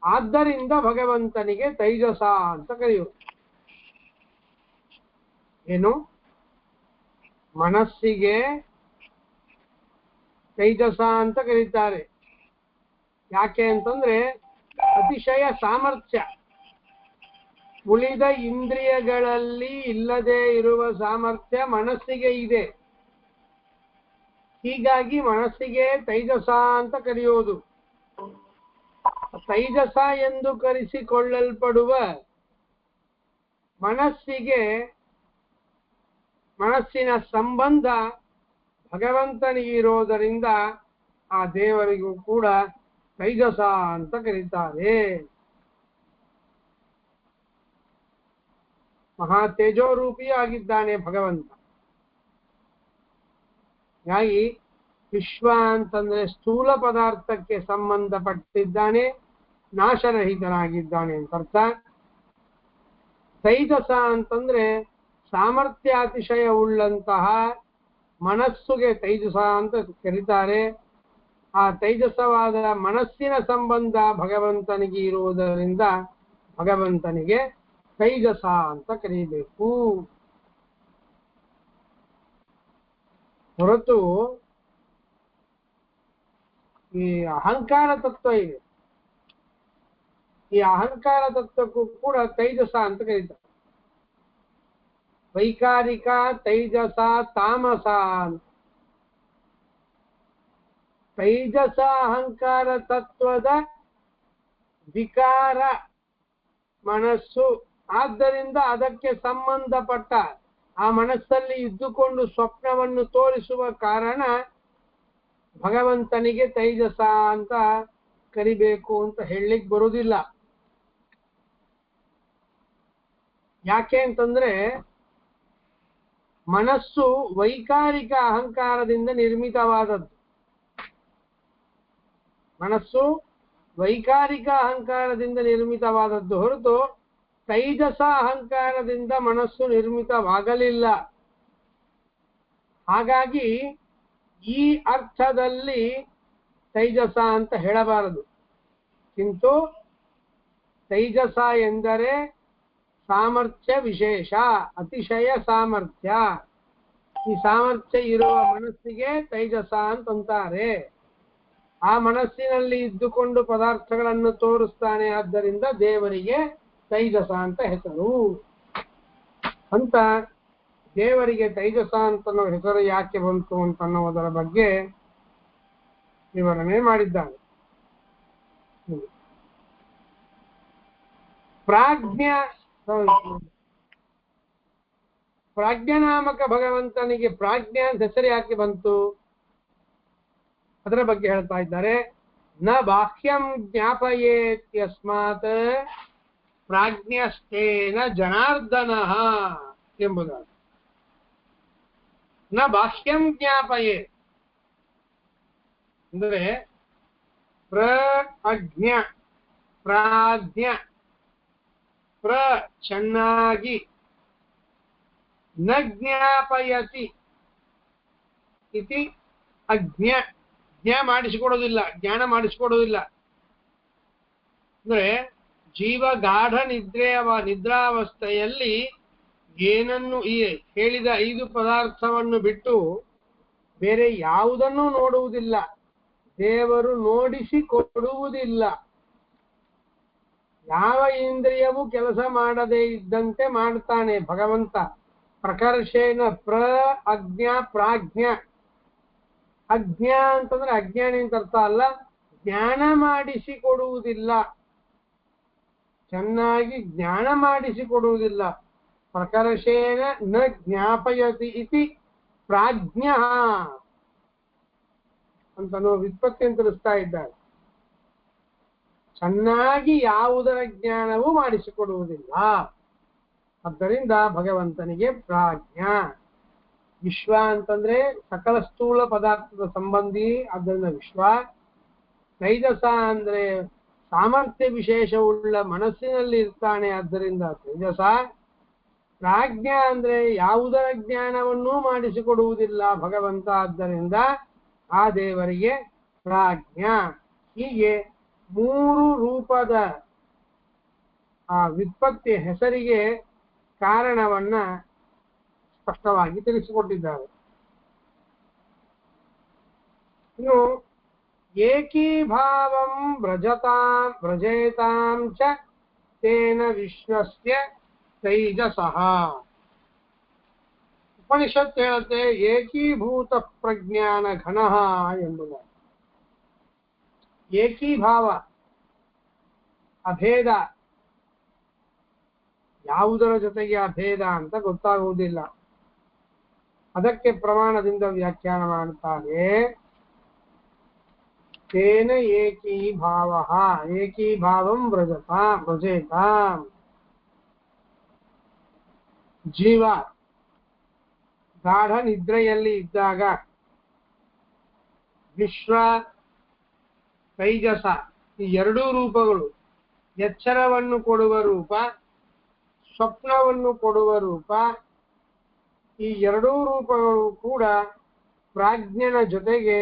Speaker 1: ಆದ್ದರಿಂದ ಭಗವಂತನಿಗೆ ತೈಜಸ ಅಂತ ಕರೆಯುವುದು. ಏನು? ಮನಸ್ಸಿಗೆ ತೈಜಸ ಅಂತ ಕರೀತಾರೆ. ಯಾಕೆ ಅಂತಂದ್ರೆ ಅತಿಶಯ ಸಾಮರ್ಥ್ಯ. ಉಳಿದ ಇಂದ್ರಿಯಗಳಲ್ಲಿ ಇಲ್ಲದೆ ಇರುವ ಸಾಮರ್ಥ್ಯ ಮನಸ್ಸಿಗೆ ಇದೆ. ಹೀಗಾಗಿ ಮನಸ್ಸಿಗೆ ತೈಜಸ ಅಂತ ಕರೆಯೋದು. ತೈಜಸ ಎಂದು ಕರೆಸಿಕೊಳ್ಳಲ್ಪಡುವ ಮನಸ್ಸಿಗೆ, ಮನಸ್ಸಿನ ಸಂಬಂಧ ಭಗವಂತನಿಗಿರೋದರಿಂದ ಆ ದೇವರಿಗೂ ಕೂಡ ತೈಜಸ ಅಂತ ಕರೀತಾರೆ. ಮಹಾ ತೇಜೋರೂಪಿ ಆಗಿದ್ದಾನೆ ಭಗವಂತ. ಹಾಗಾಗಿ ವಿಶ್ವ ಅಂತಂದ್ರೆ ಸ್ಥೂಲ ಪದಾರ್ಥಕ್ಕೆ ಸಂಬಂಧಪಟ್ಟಿದ್ದಾನೆ, ನಾಶರಹಿತನಾಗಿದ್ದಾನೆ ಅಂತ ಅರ್ಥ. ತೈಜಸ ಅಂತಂದ್ರೆ ಸಾಮರ್ಥ್ಯಾತಿಶಯವುಳ್ಳಂತಹ ಮನಸ್ಸುಗೆ ತೈಜಸ ಅಂತ ಕರೀತಾರೆ. ಆ ತೈಜಸವಾದ ಮನಸ್ಸಿನ ಸಂಬಂಧ ಭಗವಂತನಿಗೆ ಇರುವುದರಿಂದ ಭಗವಂತನಿಗೆ ತೈಜಸ ಅಂತ ಕರೀಬೇಕು. ಹೊರತು ಈ ಅಹಂಕಾರ ತತ್ವ ಇದೆ, ಈ ಅಹಂಕಾರ ತತ್ವಕ್ಕೂ ಕೂಡ ತೈಜಸ ಅಂತ ಕರೀತಾರೆ. ವೈಕಾರಿಕ, ತೈಜಸ, ತಾಮಸ. ತೈಜಸ ಅಹಂಕಾರ ತತ್ವದ ವಿಕಾರ ಮನಸ್ಸು. ಆದ್ದರಿಂದ ಅದಕ್ಕೆ ಸಂಬಂಧಪಟ್ಟ ಆ ಮನಸ್ಸಲ್ಲಿ ಇದ್ದುಕೊಂಡು ಸ್ವಪ್ನವನ್ನು ತೋರಿಸುವ ಕಾರಣ ಭಗವಂತನಿಗೆ ತೈಜಸ ಅಂತ ಕರಿಬೇಕು ಅಂತ ಹೇಳಲಿಕ್ಕೆ ಬರುವುದಿಲ್ಲ. ಯಾಕೆ ಅಂತಂದ್ರೆ ಮನಸ್ಸು ವೈಕಾರಿಕ ಅಹಂಕಾರದಿಂದ ನಿರ್ಮಿತವಾದದ್ದು. ಮನಸ್ಸು ವೈಕಾರಿಕ ಅಹಂಕಾರದಿಂದ ನಿರ್ಮಿತವಾದದ್ದು ಹೊರತು ತೈಜಸ ಅಹಂಕಾರದಿಂದ ಮನಸ್ಸು ನಿರ್ಮಿತವಾಗಲಿಲ್ಲ. ಹಾಗಾಗಿ ಈ ಅರ್ಥದಲ್ಲಿ ತೈಜಸ ಅಂತ ಹೇಳಬಾರದು. ಕಿಂತು ತೈಜಸ ಎಂದರೆ ಸಾಮರ್ಥ್ಯ ವಿಶೇಷ, ಅತಿಶಯ ಸಾಮರ್ಥ್ಯ. ಈ ಸಾಮರ್ಥ್ಯ ಇರುವ ಮನಸ್ಸಿಗೆ ತೈಜಸ ಅಂತಂತಾರೆ. ಆ ಮನಸ್ಸಿನಲ್ಲಿ ಇದ್ದುಕೊಂಡು ಪದಾರ್ಥಗಳನ್ನು ತೋರಿಸ್ತಾನೆ, ಆದ್ದರಿಂದ ದೇವರಿಗೆ ತೈಜಸ ಅಂತ ಹೆಸರು. ಅಂತ ದೇವರಿಗೆ ತೈಜಸ ಅಂತನೋ ಹೆಸರು ಯಾಕೆ ಬಂತು ಅಂತನ್ನೋದರ ಬಗ್ಗೆ ವಿವರಣೆ ಮಾಡಿದ್ದಾನೆ. ಪ್ರಾಜ್ಞನಾಮಕ ಭಗವಂತನಿಗೆ ಪ್ರಾಜ್ಞ ಅಂತ ಹೆಸರು ಯಾಕೆ ಬಂತು ಅದರ ಬಗ್ಗೆ ಹೇಳ್ತಾ ಇದ್ದಾರೆ. ನ ಬಾಹ್ಯಂ ಜ್ಞಾಪಯೇತ್ಯಸ್ಮಾತ್ ಪ್ರಾಜ್ಞಸ್ತೇನ ಜನಾರ್ದನ ಎಂಬುದಾಗಿ. ನ ಬಾಹ್ಯಂ ಜ್ಞಾಪಯೇ ಅಂದ್ರೆ ಪ್ರಾಜ್ಞ, ಚೆನ್ನಾಗಿ, ನ ಜ್ಞಾಪಯತಿ ಇತಿ ಅಜ್ಞ, ಮಾಡಿಸಿಕೊಡೋದಿಲ್ಲ, ಜ್ಞಾನ ಮಾಡಿಸಿಕೊಡೋದಿಲ್ಲ. ಅಂದ್ರೆ ಜೀವ ಗಾಢ ನಿದ್ರಾವಸ್ಥೆಯಲ್ಲಿ ಏನನ್ನು ಈ ಹೇಳಿದ 5 ಪದಾರ್ಥವನ್ನು ಬಿಟ್ಟು ಬೇರೆ ಯಾವುದನ್ನು ನೋಡುವುದಿಲ್ಲ, ದೇವರು ನೋಡಿಸಿಕೊಡುವುದಿಲ್ಲ. ಯಾವ ಇಂದ್ರಿಯವು ಕೆಲಸ ಮಾಡದೇ ಇದ್ದಂತೆ ಮಾಡ್ತಾನೆ ಭಗವಂತ. ಪ್ರಕರ್ಷೇನ ಪ್ರಾಜ್ಞ. ಅಜ್ಞ ಅಂತಂದ್ರೆ ಅಜ್ಞಾನಿ ಅಂತ ಅರ್ಥ ಅಲ್ಲ, ಜ್ಞಾನ ಮಾಡಿಸಿಕೊಡುವುದಿಲ್ಲ, ಚೆನ್ನಾಗಿ ಜ್ಞಾನ ಮಾಡಿಸಿಕೊಡುವುದಿಲ್ಲ. ಪ್ರಕರ್ಷೇನ ನ ಜ್ಞಾಪಯತಿ ಇತಿ ಪ್ರಾಜ್ಞ ಅಂತ ವ್ಯುತ್ಪತ್ತಿ ತಿಳಿಸ್ತಾ ಇದ್ದಾರೆ. ಚೆನ್ನಾಗಿ ಯಾವುದರ ಜ್ಞಾನವೂ ಮಾಡಿಸಿಕೊಡುವುದಿಲ್ಲ. ಆದ್ದರಿಂದ ಭಗವಂತನಿಗೆ ಪ್ರಾಜ್ಞ. ವಿಶ್ವ ಅಂತಂದ್ರೆ ಸಕಲ ಸ್ಥೂಲ ಪದಾರ್ಥದ ಸಂಬಂಧಿ, ಆದ್ದರಿಂದ ವಿಶ್ವ. ತೈಜಸ ಅಂದ್ರೆ ಸಾಮರ್ಥ್ಯ ವಿಶೇಷವುಳ್ಳ ಮನಸ್ಸಿನಲ್ಲಿ ಇರ್ತಾನೆ, ಆದ್ದರಿಂದ ತೈಜಸ. ಪ್ರಾಜ್ಞ ಅಂದ್ರೆ ಯಾವುದರ ಜ್ಞಾನವನ್ನೂ ಮಾಡಿಸಿಕೊಡುವುದಿಲ್ಲ ಭಗವಂತ, ಆದ್ದರಿಂದ ಆ ದೇವರಿಗೆ ಪ್ರಾಜ್ಞ. ಹೀಗೆ 3 ರೂಪದ ಆ ವ್ಯುತ್ಪತ್ತಿ ಹೆಸರಿಗೆ ಕಾರಣವನ್ನ ಸ್ಪಷ್ಟವಾಗಿ ತಿಳಿಸಿಕೊಟ್ಟಿದ್ದಾರೆ. ಇನ್ನು ಏಕೀಭಾವಂ ವ್ರಜೇತಾಂ ಚ ತೇನ ವಿಶ್ವಸ್ಯ ತೈಜಸಃ. ಉಪನಿಷತ್ ಹೇಳುತ್ತೆ ಏಕೀಭೂತ ಪ್ರಜ್ಞಾನ ಘನಃ ಎಂಬುದು. ಏಕೀಭಾವ, ಅಭೇದ, ಯಾವುದರ ಜೊತೆಗೆ ಅಭೇದ ಅಂತ ಗೊತ್ತಾಗುವುದಿಲ್ಲ. ಅದಕ್ಕೆ ಪ್ರಮಾಣದಿಂದ ವ್ಯಾಖ್ಯಾನ ಮಾಡುತ್ತಾರೆ. ತೇನ ಏಕೀಭಾವ, ಏಕೀಭಾವಂ ವ್ರಜೇತಾಂ. ಜೀವ ಗಾಢ ನಿದ್ರೆಯಲ್ಲಿ ಇದ್ದಾಗ ವಿಶ್ವ, ತೈಜಸ ಈ 2 ರೂಪಗಳು, ಎಚ್ಚರವನ್ನು ಕೊಡುವ ರೂಪ, ಸ್ವಪ್ನವನ್ನು ಕೊಡುವ ರೂಪ, ಈ ಎರಡೂ ರೂಪಗಳು ಕೂಡ ಪ್ರಾಜ್ಞನ ಜೊತೆಗೆ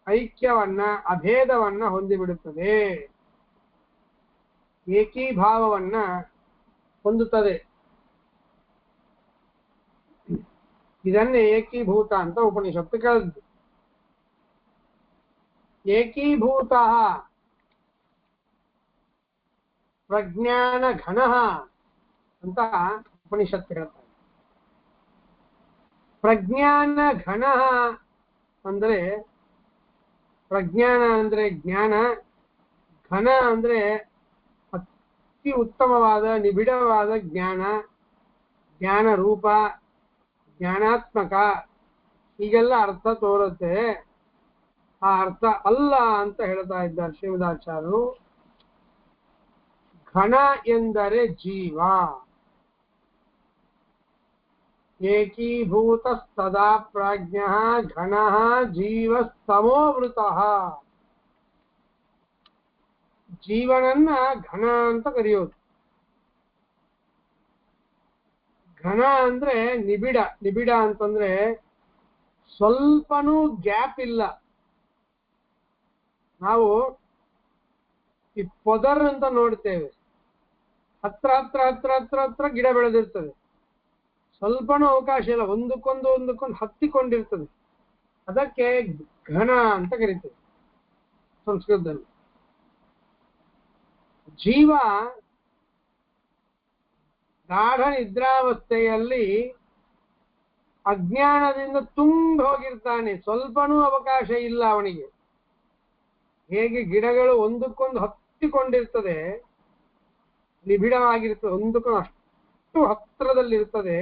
Speaker 1: ಐಕ್ಯವನ್ನ ಅಭೇದವನ್ನ ಹೊಂದಿಬಿಡುತ್ತದೆ, ಏಕೀಭಾವವನ್ನ ಹೊಂದುತ್ತದೆ. ಇದನ್ನೇ ಏಕೀಭೂತ ಅಂತ ಉಪನಿಷತ್ತು ಕರೆದಿದೆ. ಏಕೀಭೂತ ಪ್ರಜ್ಞಾನ ಘನ ಅಂತ ಉಪನಿಷತ್ತು ಹೇಳ್ತಾರೆ. ಪ್ರಜ್ಞಾನ ಘನ ಅಂದ್ರೆ ಪ್ರಜ್ಞಾನ ಅಂದ್ರೆ ಜ್ಞಾನ, ಘನ ಅಂದ್ರೆ ಅತಿ ಉತ್ತಮವಾದ ನಿಬಿಡವಾದ ಜ್ಞಾನ, ಜ್ಞಾನ ರೂಪ, ಜ್ಞಾನಾತ್ಮಕ, ಹೀಗೆಲ್ಲ ಅರ್ಥ ತೋರುತ್ತೆ. ಆ ಅರ್ಥ ಅಲ್ಲ ಅಂತ ಹೇಳ್ತಾ ಇದ್ದಾರೆ ಶ್ರೀಮದಾಚಾರ್ಯರು. ಘನ ಎಂದರೆ ಜೀವ. ಏಕೀಭೂತ ಸದಾ ಪ್ರಾಜ್ಞ ಘನ ಜೀವ ಸಮೋವೃತಃ. ಜೀವನನ್ನ ಘನ ಅಂತ ಕರೆಯೋದು. ಘನ ಅಂದ್ರೆ ನಿಬಿಡ. ನಿಬಿಡ ಅಂತಂದ್ರೆ ಸ್ವಲ್ಪನೂ ಗ್ಯಾಪ್ ಇಲ್ಲ. ನಾವು ಈ ಪೊದರ್ ಅಂತ ನೋಡ್ತೇವೆ, ಹತ್ರ ಹತ್ರ ಹತ್ರ ಹತ್ರ ಹತ್ರ ಗಿಡ ಬೆಳೆದಿರ್ತದೆ, ಸ್ವಲ್ಪನೂ ಅವಕಾಶ ಇಲ್ಲ, ಒಂದಕ್ಕೊಂದು ಹತ್ತಿಕೊಂಡಿರ್ತದೆ. ಅದಕ್ಕೆ ಘನ ಅಂತ ಕರೀತೇವೆ ಸಂಸ್ಕೃತದಲ್ಲಿ. ಜೀವ ಗಾಢ ನಿದ್ರಾವಸ್ಥೆಯಲ್ಲಿ ಅಜ್ಞಾನದಿಂದ ತುಂಬಿ ಹೋಗಿರ್ತಾನೆ, ಸ್ವಲ್ಪನೂ ಅವಕಾಶ ಇಲ್ಲ ಅವನಿಗೆ. ಹೇಗೆ ಗಿಡಗಳು ಒಂದಕ್ಕೊಂದು ಹತ್ತಿಕೊಂಡಿರ್ತದೆ, ನಿಬಿಡವಾಗಿರ್ತದೆ, ಒಂದಕ್ಕೊಂದು ಅಷ್ಟು ಹತ್ತಿರದಲ್ಲಿರ್ತದೆ,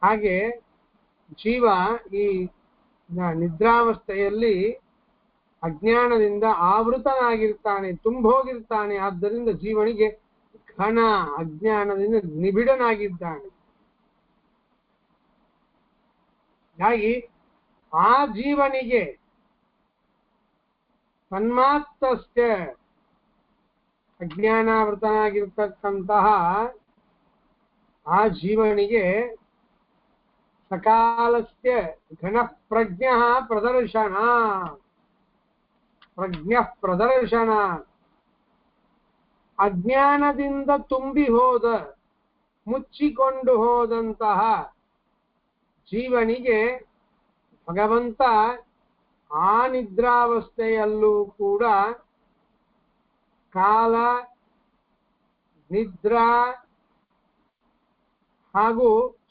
Speaker 1: ಹಾಗೆ ಜೀವ ಈ ನಿದ್ರಾವಸ್ಥೆಯಲ್ಲಿ ಅಜ್ಞಾನದಿಂದ ಆವೃತನಾಗಿರ್ತಾನೆ, ತುಂಬೋಗಿರ್ತಾನೆ. ಆದ್ದರಿಂದ ಜೀವನಿಗೆ ಘನ, ಅಜ್ಞಾನದಿಂದ ನಿಬಿಡನಾಗಿದ್ದಾನೆ. ಹಾಗಾಗಿ ಆ ಜೀವನಿಗೆ ತನ್ಮಾತ್ರಸ್ಯ ಅಜ್ಞಾನಾವೃತನಾಗಿರ್ತಕ್ಕಂತಹ ಆ ಜೀವನಿಗೆ ಸಕಾಲಸ್ಯ ಘನ ಪ್ರಜ್ಞ ಪ್ರದರ್ಶನ. ಪ್ರಜ್ಞ ಪ್ರದರ್ಶನ, ಅಜ್ಞಾನದಿಂದ ತುಂಬಿ ಹೋದ, ಮುಚ್ಚಿಕೊಂಡು ಹೋದಂತಹ ಜೀವನಿಗೆ ಭಗವಂತ ಆ ನಿದ್ರಾವಸ್ಥೆಯಲ್ಲೂ ಕೂಡ ಕಾಲ, ನಿದ್ರಾ ಹಾಗೂ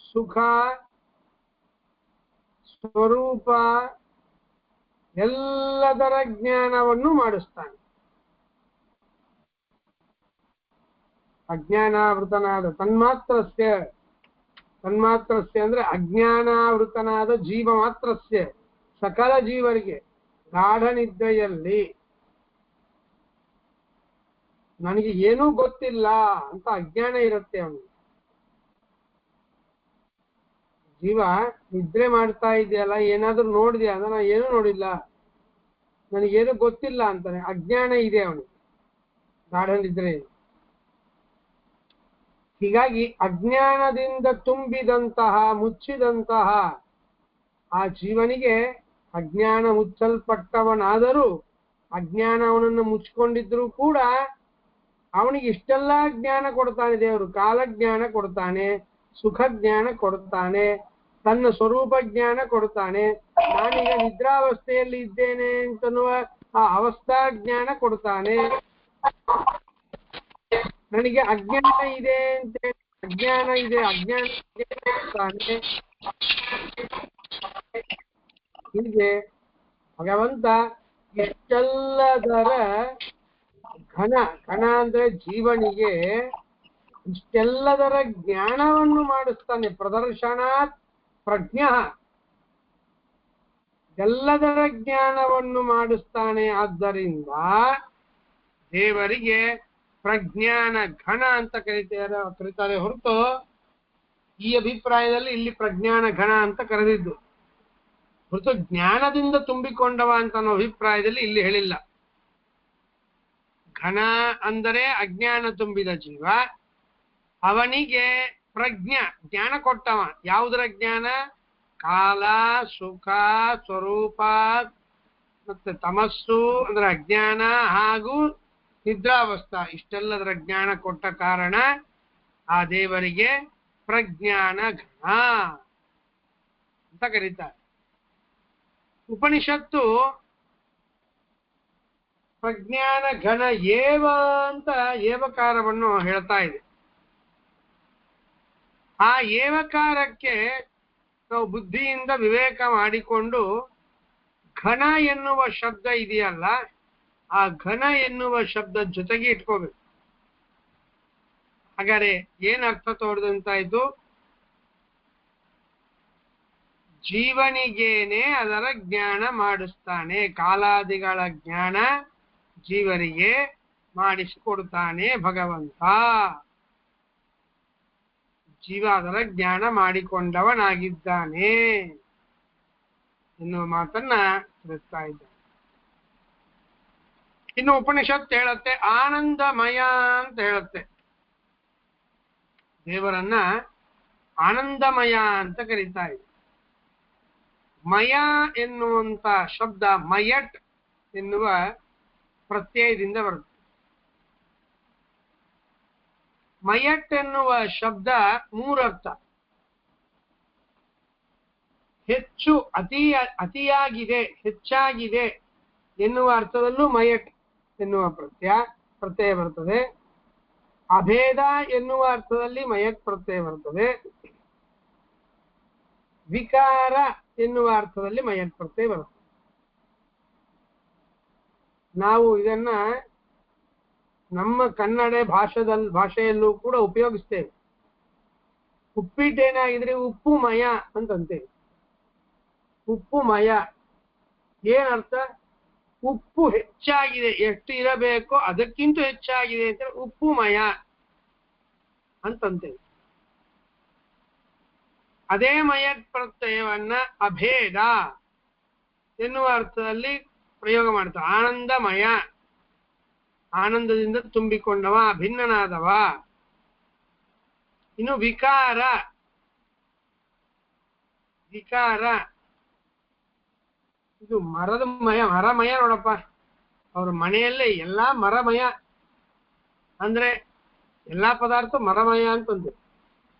Speaker 1: ಸುಖ, ಸ್ವರೂಪ ಎಲ್ಲದರ ಜ್ಞಾನವನ್ನು ಮಾಡಿಸ್ತಾನೆ. ಅಜ್ಞಾನಾವೃತನಾದ ತನ್ಮಾತ್ರಸ್ಯ, ತನ್ಮಾತ್ರಸ್ಯ ಅಂದ್ರೆ ಅಜ್ಞಾನಾವೃತನಾದ ಜೀವ ಮಾತ್ರಸ್ಯ, ಸಕಲ ಜೀವರಿಗೆ ಗಾಢ ನಿದ್ರೆಯಲ್ಲಿ ನನಗೆ ಏನೂ ಗೊತ್ತಿಲ್ಲ ಅಂತ ಅಜ್ಞಾನ ಇರುತ್ತೆ ಅವನಿಗೆ. ಜೀವ ನಿದ್ರೆ ಮಾಡ್ತಾ ಇದೆಯಲ್ಲ, ಏನಾದ್ರೂ ನೋಡಿದ್ಯಾ ಅಂದ್ರೆ ನಾನು ಏನೂ ನೋಡಿಲ್ಲ, ನನಗೇನು ಗೊತ್ತಿಲ್ಲ ಅಂತಾನೆ. ಅಜ್ಞಾನ ಇದೆ ಅವನಿಗೆ, ಗಾಢ ನಿದ್ರೆ. ಹೀಗಾಗಿ ಅಜ್ಞಾನದಿಂದ ತುಂಬಿದಂತಹ, ಮುಚ್ಚಿದಂತಹ ಆ ಜೀವನಿಗೆ ಅಜ್ಞಾನ ಮುಚ್ಚಲ್ಪಟ್ಟವನಾದರೂ, ಅಜ್ಞಾನ ಅವನನ್ನು ಮುಚ್ಚಿಕೊಂಡಿದ್ರು ಕೂಡ ಅವನಿಗೆ ಇಷ್ಟೆಲ್ಲ ಜ್ಞಾನ ಕೊಡ್ತಾನೆ ದೇವರು. ಕಾಲಜ್ಞಾನ ಕೊಡ್ತಾನೆ, ಸುಖ ಜ್ಞಾನ ಕೊಡ್ತಾನೆ, ತನ್ನ ಸ್ವರೂಪ ಜ್ಞಾನ ಕೊಡ್ತಾನೆ, ನಾನೀಗ ನಿದ್ರಾವಸ್ಥೆಯಲ್ಲಿ ಇದ್ದೇನೆ ಅಂತನ್ನುವ ಆ ಅವಸ್ಥಾ ಜ್ಞಾನ ಕೊಡ್ತಾನೆ. ನನಗೆ ಅಜ್ಞಾನ ಇದೆ ಅಂತ, ಅಜ್ಞಾನ ಇದೆ ಕೊಡ್ತಾನೆ. ಹೀಗೆ ಭಗವಂತ ಇಷ್ಟೆಲ್ಲದರ ಘನ, ಘನ ಅಂದ್ರೆ ಜೀವನಿಗೆ ಇಷ್ಟೆಲ್ಲದರ ಜ್ಞಾನವನ್ನು ಮಾಡಿಸ್ತಾನೆ. ಪ್ರದರ್ಶನಾತ್ ಪ್ರಜ್ಞ, ಎಲ್ಲದರ ಜ್ಞಾನವನ್ನು ಮಾಡಿಸ್ತಾನೆ. ಆದ್ದರಿಂದ ದೇವರಿಗೆ ಪ್ರಜ್ಞಾನ ಘನ ಅಂತ ಕರೀತಾರೆ ಹೊರತು ಈ ಅಭಿಪ್ರಾಯದಲ್ಲಿ ಇಲ್ಲಿ ಪ್ರಜ್ಞಾನ ಘನ ಅಂತ ಕರೆದಿದ್ದು ಹೊರತು ಜ್ಞಾನದಿಂದ ತುಂಬಿಕೊಂಡವ ಅಂತ ಅನ್ನೋ ಅಭಿಪ್ರಾಯದಲ್ಲಿ ಇಲ್ಲಿ ಹೇಳಿಲ್ಲ. ಘನ ಅಂದರೆ ಅಜ್ಞಾನ ತುಂಬಿದ ಜೀವ, ಅವನಿಗೆ ಪ್ರಜ್ಞಾ ಜ್ಞಾನ ಕೊಟ್ಟವ. ಯಾವುದರ ಜ್ಞಾನ? ಕಾಲ, ಸುಖ, ಸ್ವರೂಪ ಮತ್ತೆ ತಮಸ್ಸು ಅಂದ್ರೆ ಅಜ್ಞಾನ ಹಾಗೂ ನಿದ್ರಾವಸ್ಥಾ ಇಷ್ಟೆಲ್ಲದರ ಜ್ಞಾನ ಕೊಟ್ಟ ಕಾರಣ ಆ ದೇವರಿಗೆ ಪ್ರಜ್ಞಾನ ಘನ ಅಂತ ಕರೀತಾರೆ. ಉಪನಿಷತ್ತು ಪ್ರಜ್ಞಾನ ಘನ ಏವ ಅಂತ ಏವಕಾರವನ್ನು ಹೇಳ್ತಾ ಇದೆ. ಆ ಏವಕಾರಕ್ಕೆ ನಾವು ಬುದ್ಧಿಯಿಂದ ವಿವೇಕ ಮಾಡಿಕೊಂಡು ಘನ ಎನ್ನುವ ಶಬ್ದ ಇದೆಯಲ್ಲ, ಆ ಘನ ಎನ್ನುವ ಶಬ್ದ ಜೊತೆಗೆ ಇಟ್ಕೋಬೇಕು. ಹಾಗಾದ್ರೆ ಏನ್ ಅರ್ಥ ತೋರಿದಂತಾಯ್ತು? ಜೀವನಿಗೇನೆ ಅದರ ಜ್ಞಾನ ಮಾಡಿಸ್ತಾನೆ, ಕಾಲಾದಿಗಳ ಜ್ಞಾನ ಜೀವರಿಗೆ ಮಾಡಿಸಿಕೊಡ್ತಾನೆ ಭಗವಂತ. ಜೀವ ಅದರ ಜ್ಞಾನ ಮಾಡಿಕೊಂಡವನಾಗಿದ್ದಾನೆ ಎನ್ನುವ ಮಾತನ್ನ ತಿಳಿಸ್ತಾ ಇದ್ದಾನೆ. ಇನ್ನು ಉಪನಿಷತ್ ಹೇಳುತ್ತೆ ಆನಂದಮಯ ಅಂತ ಹೇಳುತ್ತೆ. ದೇವರನ್ನ ಆನಂದಮಯ ಅಂತ ಕರೀತಾ ಇದೆ. ಮಯ ಎನ್ನುವಂತ ಶಬ್ದ ಮಯಟ್ ಎನ್ನುವ ಪ್ರತ್ಯಯದಿಂದ ಬರುತ್ತೆ. ಮಯಟ್ ಎನ್ನುವ ಶಬ್ದ ಮೂರರ್ಥ. ಹೆಚ್ಚು, ಅತಿಯಾಗಿದೆ, ಹೆಚ್ಚಾಗಿದೆ ಎನ್ನುವ ಅರ್ಥದಲ್ಲೂ ಮಯಟ್ ಎನ್ನುವ ಪ್ರತ್ಯಯ ಬರ್ತದೆ. ಅಭೇದ ಎನ್ನುವ ಅರ್ಥದಲ್ಲಿ ಮಯಟ್ ಪ್ರತ್ಯಯ ಬರ್ತದೆ. ವಿಕಾರ ಎನ್ನುವ ಅರ್ಥದಲ್ಲಿ ಮಯಟ್ ಪ್ರತ್ಯಯ ಬರ್ತದೆ. ನಾವು ಇದನ್ನ ನಮ್ಮ ಕನ್ನಡ ಭಾಷೆಯಲ್ಲೂ ಕೂಡ ಉಪಯೋಗಿಸ್ತೇವೆ. ಉಪ್ಪಿಟ್ಟೇನಾಗಿದ್ರೆ ಉಪ್ಪುಮಯ ಅಂತಂತೇವೆ. ಉಪ್ಪುಮಯ ಏನರ್ಥ? ಉಪ್ಪು ಹೆಚ್ಚಾಗಿದೆ, ಎಷ್ಟು ಇರಬೇಕೋ ಅದಕ್ಕಿಂತ ಹೆಚ್ಚಾಗಿದೆ ಅಂತ ಉಪ್ಪುಮಯ ಅಂತಂತೇವೆ. ಅದೇ ಮಯಟ್ ಪ್ರತ್ಯಯವನ್ನ ಅಭೇದ ಎನ್ನುವ ಅರ್ಥದಲ್ಲಿ ಪ್ರಯೋಗ ಮಾಡ್ತಾರೆ. ಆನಂದಮಯ, ಆನಂದದಿಂದ ತುಂಬಿಕೊಂಡವ, ಭಿನ್ನನಾದವ. ಇನ್ನು ವಿಕಾರ, ವಿಕಾರ ಇದು ಮರದ ಮಯ, ಮರಮಯ ನೋಡಪ್ಪ. ಅವ್ರ ಮನೆಯಲ್ಲೇ ಎಲ್ಲಾ ಮರಮಯ ಅಂದ್ರೆ ಎಲ್ಲಾ ಪದಾರ್ಥ ಮರಮಯ ಅಂತಂದ್ರೆ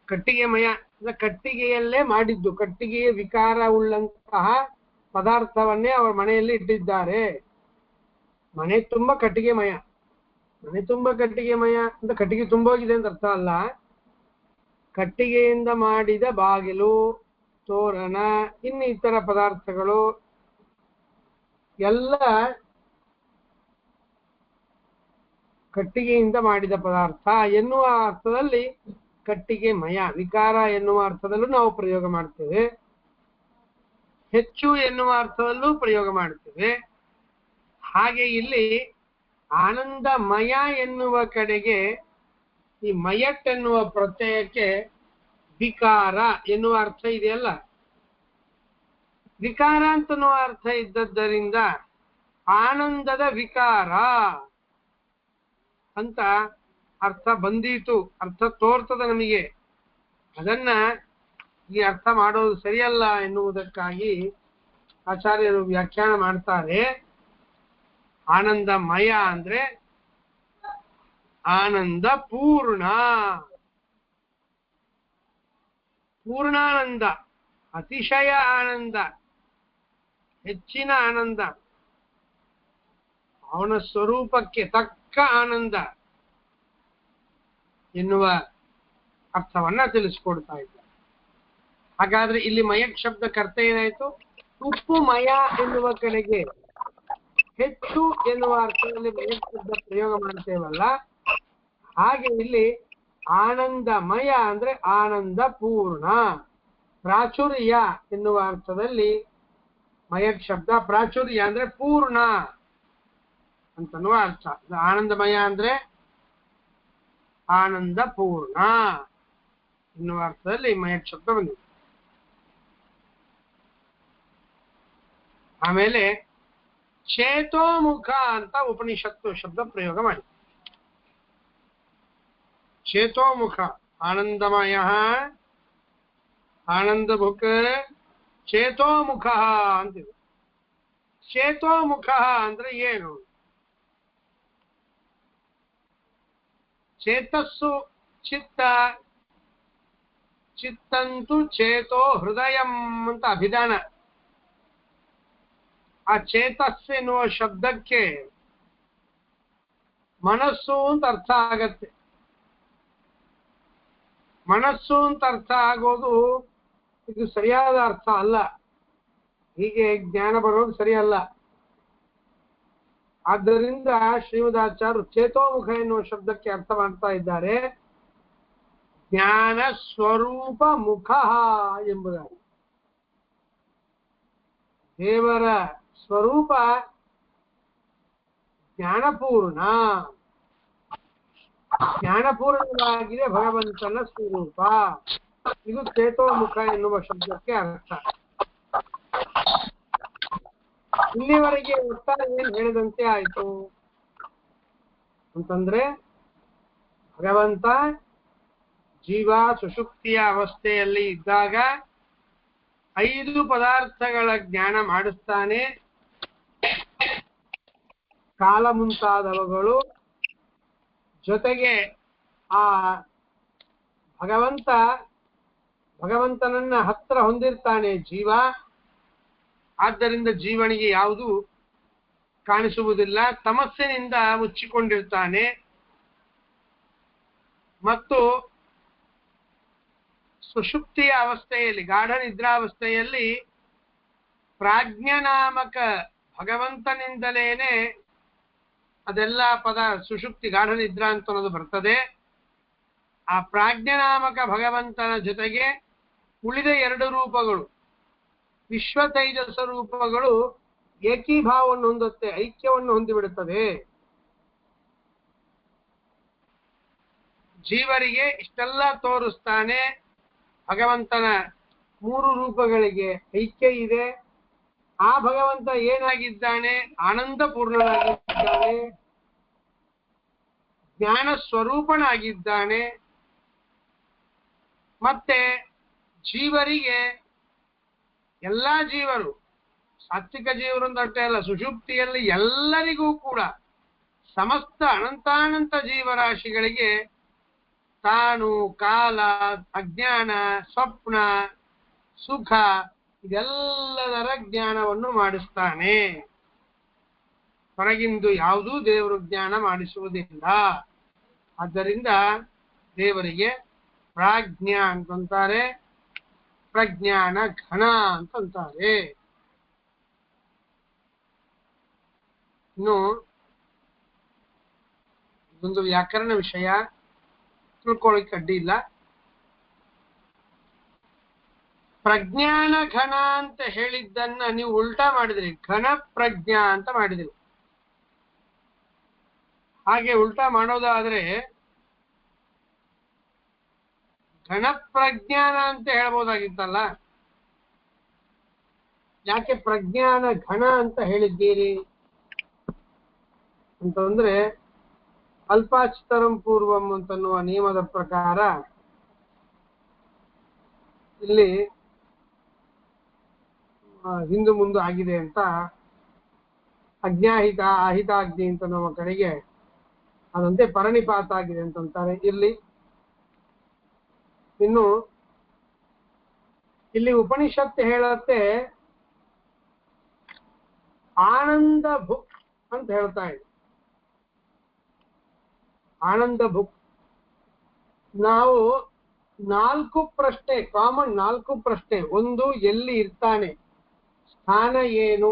Speaker 1: ಕಟ್ಟಿಗೆಮಯ ಅಂದ್ರೆ ಕಟ್ಟಿಗೆಯಲ್ಲೇ ಮಾಡಿದ್ದು, ಕಟ್ಟಿಗೆಯ ವಿಕಾರ ಉಳ್ಳಂತಹ ಪದಾರ್ಥವನ್ನೇ ಅವ್ರ ಮನೆಯಲ್ಲಿ ಇಟ್ಟಿದ್ದಾರೆ. ಮನೆ ತುಂಬಾ ಕಟ್ಟಿಗೆಮಯ. ಮನೆ ತುಂಬಾ ಕಟ್ಟಿಗೆಮಯ ಅಂತ ಕಟ್ಟಿಗೆ ತುಂಬೋಗಿದೆ ಅಂತ ಅರ್ಥ ಅಲ್ಲ. ಕಟ್ಟಿಗೆಯಿಂದ ಮಾಡಿದ ಬಾಗಿಲು, ತೋರಣ, ಇನ್ನು ಇತರ ಪದಾರ್ಥಗಳು ಎಲ್ಲ ಕಟ್ಟಿಗೆಯಿಂದ ಮಾಡಿದ ಪದಾರ್ಥ ಎನ್ನುವ ಅರ್ಥದಲ್ಲಿ ಕಟ್ಟಿಗೆ ಮಯ. ವಿಕಾರ ಎನ್ನುವ ಅರ್ಥದಲ್ಲೂ ನಾವು ಪ್ರಯೋಗ ಮಾಡ್ತೇವೆ, ಹೆಚ್ಚು ಎನ್ನುವ ಅರ್ಥದಲ್ಲೂ ಪ್ರಯೋಗ ಮಾಡ್ತೇವೆ. ಹಾಗೆ ಇಲ್ಲಿ ಆನಂದಮಯ ಎನ್ನುವ ಕಡೆಗೆ ಈ ಮಯಟ್ ಎನ್ನುವ ಪ್ರತ್ಯಯಕ್ಕೆ ವಿಕಾರ ಎನ್ನುವ ಅರ್ಥ ಇದೆಯಲ್ಲ, ವಿಕಾರ ಅಂತನ್ನುವ ಅರ್ಥ ಇದ್ದದ್ದರಿಂದ ಆನಂದದ ವಿಕಾರ ಅಂತ ಅರ್ಥ ಬಂದೀತು, ಅರ್ಥ ತೋರ್ತದ ನಮಗೆ. ಅದನ್ನ ಈ ಅರ್ಥ ಮಾಡೋದು ಸರಿಯಲ್ಲ ಎನ್ನುವುದಕ್ಕಾಗಿ ಆಚಾರ್ಯರು ವ್ಯಾಖ್ಯಾನ ಮಾಡ್ತಾರೆ. ಆನಂದಮಯ ಅಂದ್ರೆ ಆನಂದ ಪೂರ್ಣ, ಪೂರ್ಣಾನಂದ, ಅತಿಶಯ ಆನಂದ, ಹೆಚ್ಚಿನ ಆನಂದ, ಅವನ ಸ್ವರೂಪಕ್ಕೆ ತಕ್ಕ ಆನಂದ ಎನ್ನುವ ಅರ್ಥವನ್ನ ತಿಳಿಸ್ಕೊಡ್ತಾ ಇದ್ದಾರೆ. ಹಾಗಾದ್ರೆ ಇಲ್ಲಿ ಮಯಕ್ ಶಬ್ದಕ್ಕೆ ಅರ್ಥ ಏನಾಯ್ತು? ಉಪ್ಪುಮಯ ಎನ್ನುವ ಕಡೆಗೆ ಹೆಚ್ಚು ಎನ್ನುವ ಅರ್ಥದಲ್ಲಿ ಮಯಕ್ ಶಬ್ದ ಪ್ರಯೋಗ ಮಾಡ್ತೇವಲ್ಲ, ಹಾಗೆ ಇಲ್ಲಿ ಆನಂದಮಯ ಅಂದ್ರೆ ಆನಂದ ಪೂರ್ಣ, ಪ್ರಾಚುರ್ಯ ಎನ್ನುವ ಅರ್ಥದಲ್ಲಿ ಮಯಕ್ ಶಬ್ದ, ಪ್ರಾಚುರ್ಯ ಅಂದ್ರೆ ಪೂರ್ಣ ಅಂತನ್ನುವ ಅರ್ಥ. ಆನಂದಮಯ ಅಂದ್ರೆ ಆನಂದ ಪೂರ್ಣ ಎನ್ನುವ ಅರ್ಥದಲ್ಲಿ ಮಯಕ್ ಶಬ್ದ ಬಂದಿದೆ. ಆಮೇಲೆ ಚೇತೋಮುಖ ಅಂತ ಉಪನಿಷತ್ತು ಶಬ್ದ ಪ್ರಯೋಗ ಮಾಡಿ. ಚೇತೋಮುಖ ಆನಂದಮಯ ಆನಂದಭುಕ್ ಚೇತೋಮುಖ ಅಂತಿದೆ. ಚೇತೋಮುಖ ಅಂದ್ರೆ ಏನು? ಚೇತಸ್ಸು ಚಿತ್ತ, ಚಿತ್ತಂತು ಚೇತೋ ಹೃದಯಂ ಅಂತ ಅಭಿಧಾನ. ಆ ಚೇತಸ್ ಎನ್ನುವ ಶಬ್ದಕ್ಕೆ ಮನಸ್ಸು ಅಂತ ಅರ್ಥ ಆಗತ್ತೆ. ಮನಸ್ಸು ಅಂತ ಅರ್ಥ ಆಗೋದು ಇದು ಸರಿಯಾದ ಅರ್ಥ ಅಲ್ಲ. ಹೀಗೆ ಜ್ಞಾನ ಬರೋದು ಸರಿಯಲ್ಲ. ಆದ್ದರಿಂದ ಶ್ರೀಮದಾಚಾರ್ಯರು ಚೇತೋಮುಖ ಎನ್ನುವ ಶಬ್ದಕ್ಕೆ ಅರ್ಥ ಮಾಡ್ತಾ ಇದ್ದಾರೆ ಜ್ಞಾನ ಸ್ವರೂಪ ಮುಖ ಎಂಬುದಾಗಿ. ದೇವರ ಸ್ವರೂಪ ಜ್ಞಾನಪೂರ್ಣ, ಜ್ಞಾನಪೂರ್ಣವಾಗಿದೆ ಭಗವಂತನ ಸ್ವರೂಪ. ಇದು ಚೇತೋಮುಖ ಎನ್ನುವ ಶಬ್ದಕ್ಕೆ ಅರ್ಥ. ಇಲ್ಲಿವರೆಗೆ ಒಟ್ಟಾರೆ ಏನ್ ಹೇಳಿದಂತೆ ಆಯ್ತು ಅಂತಂದ್ರೆ, ಭಗವಂತ ಜೀವ ಸುಷುಪ್ತಿಯ ಅವಸ್ಥೆಯಲ್ಲಿ ಇದ್ದಾಗ 5 ಪದಾರ್ಥಗಳ ಜ್ಞಾನ ಮಾಡಿಸ್ತಾನೆ. ಕಾಲ ಮುಂತಾದವುಗಳು, ಜೊತೆಗೆ ಆ ಭಗವಂತನನ್ನ ಹತ್ರ ಹೊಂದಿರ್ತಾನೆ ಜೀವ. ಆದ್ದರಿಂದ ಜೀವನಿಗೆ ಯಾವುದು ಕಾಣಿಸುವುದಿಲ್ಲ, ತಮಸ್ಸಿನಿಂದ ಮುಚ್ಚಿಕೊಂಡಿರ್ತಾನೆ. ಮತ್ತು ಸುಷುಪ್ತಿಯ ಅವಸ್ಥೆಯಲ್ಲಿ, ಗಾಢ ನಿದ್ರಾವಸ್ಥೆಯಲ್ಲಿ ಪ್ರಾಜ್ಞನಾಮಕ ಭಗವಂತನಿಂದಲೇನೆ ಅದೆಲ್ಲ ಪದ ಸುಷುಪ್ತಿ ಗಾಢ ನಿದ್ರಾ ಅಂತ ಅನ್ನೋದು ಬರ್ತದೆ. ಆ ಪ್ರಾಜ್ಞನಾಮಕ ಭಗವಂತನ ಜೊತೆಗೆ ಉಳಿದ 2 ರೂಪಗಳು, ವಿಶ್ವ ತೈಜಸ ರೂಪಗಳು ಏಕೀಭಾವವನ್ನು ಹೊಂದುತ್ತೆ, ಐಕ್ಯವನ್ನು ಹೊಂದಿಬಿಡುತ್ತದೆ. ಜೀವರಿಗೆ ಇಷ್ಟೆಲ್ಲ ತೋರಿಸ್ತಾನೆ. ಭಗವಂತನ 3 ರೂಪಗಳಿಗೆ ಐಕ್ಯ ಇದೆ. ಆ ಭಗವಂತ ಏನಾಗಿದ್ದಾನೆ? ಆನಂದ ಪೂರ್ಣನಾಗಿದ್ದಾನೆ, ಜ್ಞಾನ ಸ್ವರೂಪನಾಗಿದ್ದಾನೆ. ಮತ್ತೆ ಜೀವರಿಗೆ, ಎಲ್ಲಾ ಜೀವರು, ಸಾತ್ವಿಕ ಜೀವರು ಅಂತ ಅಷ್ಟೇ ಅಲ್ಲ, ಸುಷುಪ್ತಿಯಲ್ಲಿ ಎಲ್ಲರಿಗೂ ಕೂಡ, ಸಮಸ್ತ ಅನಂತಾನಂತ ಜೀವರಾಶಿಗಳಿಗೆ ತಾನು, ಕಾಲ, ಅಜ್ಞಾನ, ಸ್ವಪ್ನ, ಸುಖ ಇದೆಲ್ಲದರ ಜ್ಞಾನವನ್ನು ಮಾಡಿಸ್ತಾನೆ. ಹೊರಗಿಂದು ಯಾವುದೂ ದೇವರು ಜ್ಞಾನ ಮಾಡಿಸುವುದಿಲ್ಲ. ಆದ್ದರಿಂದ ದೇವರಿಗೆ ಪ್ರಾಜ್ಞ ಅಂತಂತಾರೆ, ಪ್ರಜ್ಞಾನ ಘನ ಅಂತಂತಾರೆ. ಇನ್ನು ಇದೊಂದು ವ್ಯಾಕರಣ ವಿಷಯ, ತಿಳ್ಕೊಳ್ಳಿಕ್ಕೆ ಅಡ್ಡಿ ಇಲ್ಲ. ಪ್ರಜ್ಞಾನ ಘನ ಅಂತ ಹೇಳಿದ್ದನ್ನ ನೀವು ಉಲ್ಟಾ ಮಾಡಿದ್ರಿ, ಘನ ಪ್ರಜ್ಞಾ ಅಂತ ಮಾಡಿದ್ರಿ. ಹಾಗೆ ಉಲ್ಟಾ ಮಾಡೋದಾದ್ರೆ ಘನ ಪ್ರಜ್ಞಾನ ಅಂತ ಹೇಳ್ಬೋದಾಗಿತ್ತಲ್ಲ. ಯಾಕೆ ಪ್ರಜ್ಞಾನ ಘನ ಅಂತ ಹೇಳಿದ್ದೀರಿ ಅಂತಂದ್ರೆ, ಅಲ್ಪಾಚಿತರಂ ಪೂರ್ವಂ ಅಂತನ್ನುವ ನಿಯಮದ ಪ್ರಕಾರ ಇಲ್ಲಿ ಹಿಂದು ಮುಂದೆ ಆಗಿದೆ ಅಂತ, ಅಜ್ಞಾಹಿತ ಅಹಿತಾಗ್ನಿ ಅಂತ ನಮ್ಮ ಕಡೆಗೆ ಅದಂತೆ ಪರಣಿಪಾತ ಆಗಿದೆ ಅಂತಂತಾರೆ. ಇರ್ಲಿ. ಇನ್ನು ಇಲ್ಲಿ ಉಪನಿಷತ್ತು ಹೇಳತ್ತೆ ಆನಂದ ಭುಕ್ ಅಂತ ಹೇಳ್ತಾ ಇದೆ. ಆನಂದ ಭುಕ್. ನಾವು 4 ಪ್ರಶ್ನೆ, ಕಾಮನ್ 4 ಪ್ರಶ್ನೆ. ಒಂದು, ಎಲ್ಲಿ ಇರ್ತಾನೆ, ಸ್ಥಾನ ಏನು.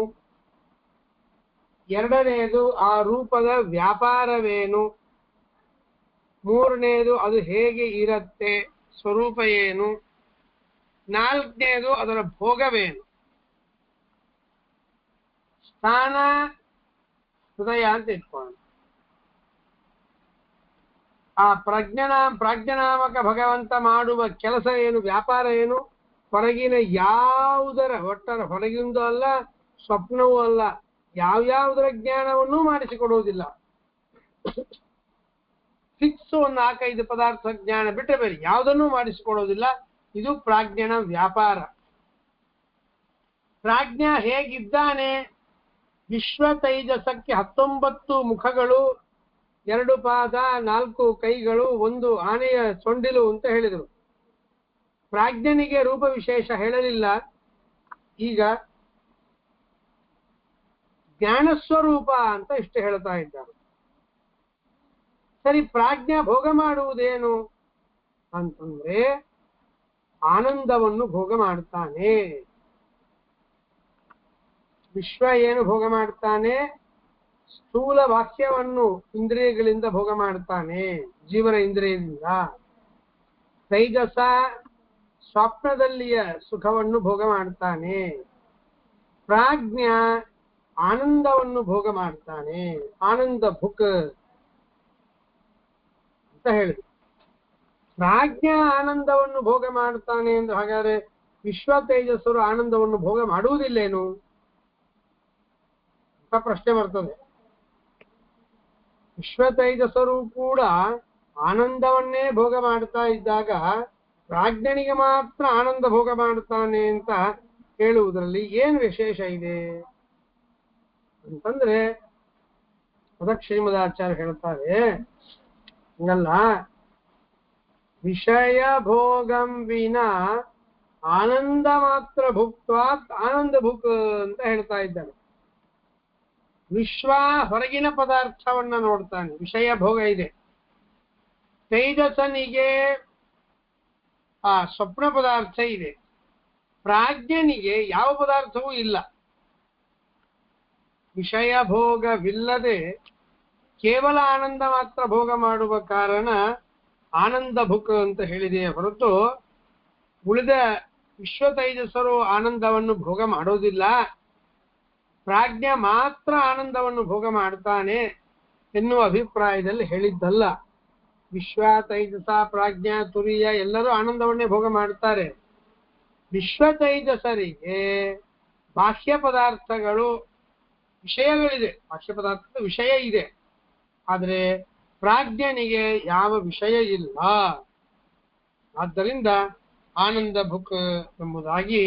Speaker 1: ಎರಡನೆಯದು, ಆ ರೂಪದ ವ್ಯಾಪಾರವೇನು. ಮೂರನೆಯದು, ಅದು ಹೇಗೆ ಇರತ್ತೆ, ಸ್ವರೂಪ ಏನು. ನಾಲ್ಕನೆಯದು, ಅದರ ಭೋಗವೇನು. ಸ್ಥಾನ ಹೃದಯ ಅಂತ ಇಟ್ಕೊಳ್ಳೋಣ. ಆ ಪ್ರಾಜ್ಞನಾಮಕ ಭಗವಂತ ಮಾಡುವ ಕೆಲಸ ಏನು, ವ್ಯಾಪಾರ ಏನು, ಹೊರಗಿನ ಯಾವುದರ, ಒಟ್ಟರ ಹೊರಗಿಂದು ಅಲ್ಲ, ಸ್ವಪ್ನವೂ ಅಲ್ಲ, ಯಾವ್ಯಾವುದರ ಜ್ಞಾನವನ್ನೂ ಮಾಡಿಸಿಕೊಡುವುದಿಲ್ಲ. ಫಿಕ್ಸ್ ಒಂದು 4-5 ಪದಾರ್ಥ ಜ್ಞಾನ ಬಿಟ್ಟರೆ ಬೇರೆ ಯಾವುದನ್ನೂ ಮಾಡಿಸಿಕೊಳ್ಳೋದಿಲ್ಲ. ಇದು ಪ್ರಾಜ್ಞನ ವ್ಯಾಪಾರ. ಪ್ರಾಜ್ಞ ಹೇಗಿದ್ದಾನೆ? ವಿಶ್ವ ತೈಜಸಕ್ಕೆ 19 ಮುಖಗಳು, 2 ಪಾದ, 4 ಕೈಗಳು, 1 ಆನೆಯ ಸೊಂಡಿಲು ಅಂತ ಹೇಳಿದರು. ಪ್ರಾಜ್ಞನಿಗೆ ರೂಪ ವಿಶೇಷ ಹೇಳಲಿಲ್ಲ. ಈಗ ಜ್ಞಾನಸ್ವರೂಪ ಅಂತ ಇಷ್ಟು ಹೇಳ್ತಾ ಇದ್ದಾರೆ. ಸರಿ, ಪ್ರಾಜ್ಞ ಭೋಗ ಮಾಡುವುದೇನು ಅಂತಂದ್ರೆ ಆನಂದವನ್ನು ಭೋಗ ಮಾಡ್ತಾನೆ. ವಿಶ್ವ ಏನು ಭೋಗ ಮಾಡ್ತಾನೆ? ಸ್ಥೂಲ ವಾಕ್ಯವನ್ನು ಇಂದ್ರಿಯಗಳಿಂದ ಭೋಗ ಮಾಡ್ತಾನೆ, ಜೀವನ ಇಂದ್ರಿಯದಿಂದ. ತೈಜಸ ಸ್ವಪ್ನದಲ್ಲಿಯ ಸುಖವನ್ನು ಭೋಗ ಮಾಡ್ತಾನೆ. ಪ್ರಾಜ್ಞ ಆನಂದವನ್ನು ಭೋಗ ಮಾಡ್ತಾನೆ. ಆನಂದ ಭುಕ್ ಅಂತ ಹೇಳಿದ್ರು. ಪ್ರಾಜ್ಞ ಆನಂದವನ್ನು ಭೋಗ ಮಾಡ್ತಾನೆ ಅಂದ್ರೆ ಹಾಗಾದ್ರೆ ವಿಶ್ವ ತೇಜಸ್ಸರು ಆನಂದವನ್ನು ಭೋಗ ಮಾಡುವುದಿಲ್ಲೇನು ಅಂತ ಪ್ರಶ್ನೆ ಬರ್ತದೆ. ವಿಶ್ವ ತೈಜಸ್ಸರು ಕೂಡ ಆನಂದವನ್ನೇ ಭೋಗ ಮಾಡ್ತಾ ಇದ್ದಾಗ ಪ್ರಾಜ್ಞನಿಗೆ ಮಾತ್ರ ಆನಂದ ಭೋಗ ಮಾಡ್ತಾನೆ ಅಂತ ಹೇಳುವುದರಲ್ಲಿ ಏನು ವಿಶೇಷ ಇದೆ ಅಂತಂದ್ರೆ ಅದಕ್ಕೆ ಶ್ರೀಮದಾಚಾರ್ಯ ಹೇಳ್ತಾರೆ, ಹಂಗಲ್ಲ, ವಿಷಯ ಭೋಗಂ ವಿನ ಆನಂದ ಮಾತ್ರ ಭುಕ್ತ್ವಾತ್ ಆನಂದ ಭುಕ್ ಅಂತ ಹೇಳ್ತಾ ಇದ್ದಾನೆ. ವಿಶ್ವ ಹೊರಗಿನ ಪದಾರ್ಥವನ್ನ ನೋಡ್ತಾನೆ, ವಿಷಯ ಭೋಗ ಇದೆ. ತೈಜಸನಿಗೆ ಆ ಸ್ವಪ್ನ ಪದಾರ್ಥ ಇದೆ. ಪ್ರಾಜ್ಞನಿಗೆ ಯಾವ ಪದಾರ್ಥವೂ ಇಲ್ಲ. ವಿಷಯ ಭೋಗವಿಲ್ಲದೆ ಕೇವಲ ಆನಂದ ಮಾತ್ರ ಭೋಗ ಮಾಡುವ ಕಾರಣ ಆನಂದ ಭುಕ್ ಅಂತ ಹೇಳಿದೆಯೇ ಹೊರತು ಉಳಿದ ವಿಶ್ವ ತೈಜಸ್ಸರು ಆನಂದವನ್ನು ಭೋಗ ಮಾಡೋದಿಲ್ಲ. ಪ್ರಾಜ್ಞ ಮಾತ್ರ ಆನಂದವನ್ನು ಭೋಗ ಮಾಡ್ತಾನೆ ಎನ್ನುವ ಅಭಿಪ್ರಾಯದಲ್ಲಿ ಹೇಳಿದ್ದಲ್ಲ. ವಿಶ್ವ ತೈಜಸ ಪ್ರಾಜ್ಞ ತುರಿಯ ಎಲ್ಲರೂ ಆನಂದವನ್ನೇ ಭೋಗ ಮಾಡ್ತಾರೆ. ವಿಶ್ವ ತೈಜಸರಿಗೆ ಬಾಹ್ಯ ಪದಾರ್ಥಗಳು ವಿಷಯಗಳಿದೆ, ಬಾಹ್ಯ ಪದಾರ್ಥದ ವಿಷಯ ಇದೆ. ಆದರೆ ಪ್ರಾಜ್ಞನಿಗೆ ಯಾವ ವಿಷಯ ಇಲ್ಲ. ಆದ್ದರಿಂದ ಆನಂದ ಭುಕ್ ಎಂಬುದಾಗಿ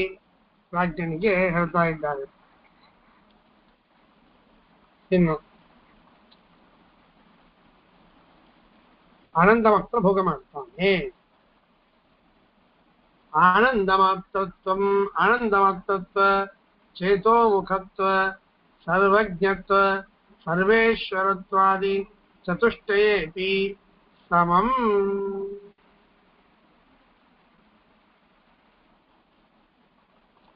Speaker 1: ಪ್ರಾಜ್ಞನಿಗೆ ಹೇಳ್ತಾ ಇದ್ದಾರೆ. ಇನ್ನು ಆನಂದ ಮಾತ್ರ ಭೋಗ ಮಾಡ್ತಾನೆ. ಆನಂದ ಮಾತ್ರತ್ವ ಚೇತೋಮುಖತ್ವ ಸರ್ವಜ್ಞತ್ವ ಸರ್ವೇಶ್ವರತ್ವಾದಿ ಚತುಷ್ಟಯೇಪಿ ಸಮಂ.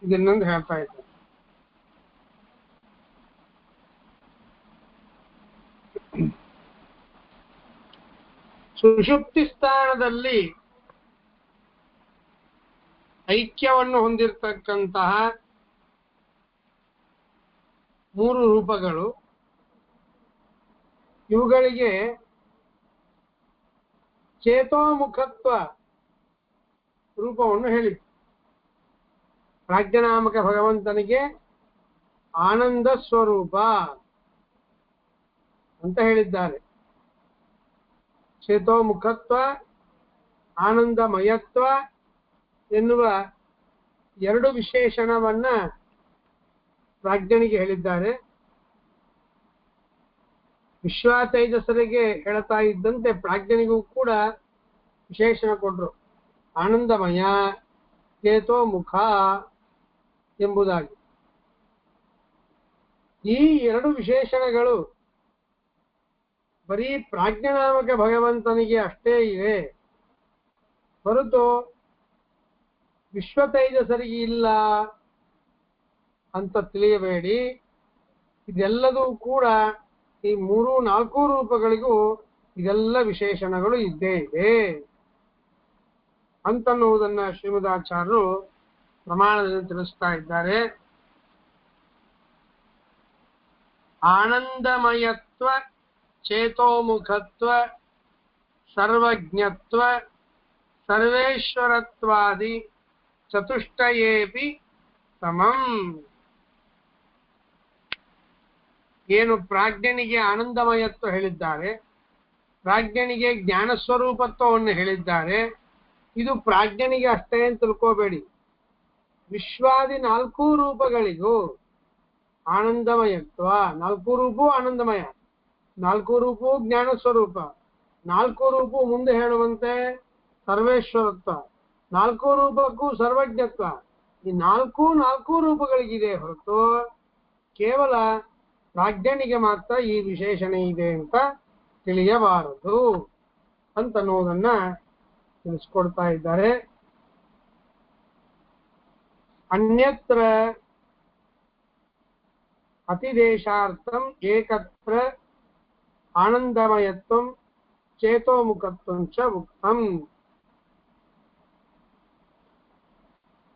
Speaker 1: ಇದನ್ನೊಂದು ಹೇಳ್ತಾ ಇದ್ದಾರೆ. ಸುಷುಪ್ತಿ ಸ್ಥಾನದಲ್ಲಿ ಐಕ್ಯವನ್ನು ಹೊಂದಿರತಕ್ಕಂತಹ 3 ರೂಪಗಳು, ಇವುಗಳಿಗೆ ಚೇತೋಮುಖತ್ವ ರೂಪವನ್ನು ಹೇಳಿ. ಪ್ರಾಜ್ಞನಾಮಕ ಭಗವಂತನಿಗೆ ಆನಂದ ಸ್ವರೂಪ ಅಂತ ಹೇಳಿದ್ದಾರೆ. ಚೇತೋಮುಖತ್ವ, ಆನಂದಮಯತ್ವ ಎನ್ನುವ 2 ವಿಶೇಷಣವನ್ನ ಪ್ರಾಜ್ಞನಿಗೆ ಹೇಳಿದ್ದಾರೆ. ವಿಶ್ವ ತೈಜಸರಿಗೆ ಹೇಳ್ತಾ ಇದ್ದಂತೆ ಪ್ರಾಜ್ಞನಿಗೂ ಕೂಡ ವಿಶೇಷಣ ಕೊಟ್ಟರು, ಆನಂದಮಯ ಚೇತೋಮುಖ ಎಂಬುದಾಗಿ. ಈ 2 ವಿಶೇಷಣಗಳು ಬರೀ ಪ್ರಾಜ್ಞನಾಮಕ ಭಗವಂತನಿಗೆ ಅಷ್ಟೇ ಇವೆ ಹೊರತು ವಿಶ್ವ ತೈಜಸರಿಗೆ ಇಲ್ಲ ಅಂತ ತಿಳಿಯಬೇಡಿ. ಇದೆಲ್ಲದೂ ಕೂಡ ಈ 3-4 ರೂಪಗಳಿಗೂ ಇದೆಲ್ಲ ವಿಶೇಷಣಗಳು ಇದ್ದೇ ಇದೆ ಅಂತನ್ನುವುದನ್ನ ಶ್ರೀಮದಾಚಾರ್ಯರು ಪ್ರಮಾಣದಲ್ಲಿ ತಿಳಿಸ್ತಾ ಇದ್ದಾರೆ. ಆನಂದಮಯತ್ವ ಚೇತೋಮುಖತ್ವ ಸರ್ವಜ್ಞತ್ವ ಸರ್ವೇಶ್ವರತ್ವಾದಿ ಚತುಷ್ಟಯೇಪಿ ಸಮಂ. ಏನು ಪ್ರಾಜ್ಞನಿಗೆ ಆನಂದಮಯತ್ವ ಹೇಳಿದ್ದಾರೆ, ಪ್ರಾಜ್ಞನಿಗೆ ಜ್ಞಾನ ಸ್ವರೂಪತ್ವವನ್ನು ಹೇಳಿದ್ದಾರೆ. ಇದು ಪ್ರಾಜ್ಞನಿಗೆ ಅಷ್ಟೇ ಅಂತ ತಿಳ್ಕೋಬೇಡಿ. ವಿಶ್ವಾದಿ 4 ರೂಪಗಳಿಗೂ ಆನಂದಮಯತ್ವ, 4 ರೂಪವೂ ಆನಂದಮಯ, 4 ರೂಪವೂ ಜ್ಞಾನ ಸ್ವರೂಪ, 4 ರೂಪವು ಮುಂದೆ ಹೇಳುವಂತೆ ಸರ್ವೇಶ್ವರತ್ವ, 4 ರೂಪಕ್ಕೂ ಸರ್ವಜ್ಞತ್ವ. ಈ 4 ರೂಪಗಳಿಗಿದೆ ಹೊರತು ಕೇವಲ ಪ್ರಾಜ್ಞನಿಗೆ ಮಾತ್ರ ಈ ವಿಶೇಷಣ ಇದೆ ಅಂತ ತಿಳಿಯಬಾರದು ಅಂತನ್ನುವುದನ್ನ ತಿಳಿಸ್ಕೊಡ್ತಾ ಇದ್ದಾರೆ. ಅನ್ಯತ್ರ ಅತಿದೇಶಾರ್ಥಂ ಏಕತ್ರ ಆನಂದಮಯತ್ವಂ ಚೇತೋಮುಖತ್ವಂ ಚ ಉಕ್ತಂ.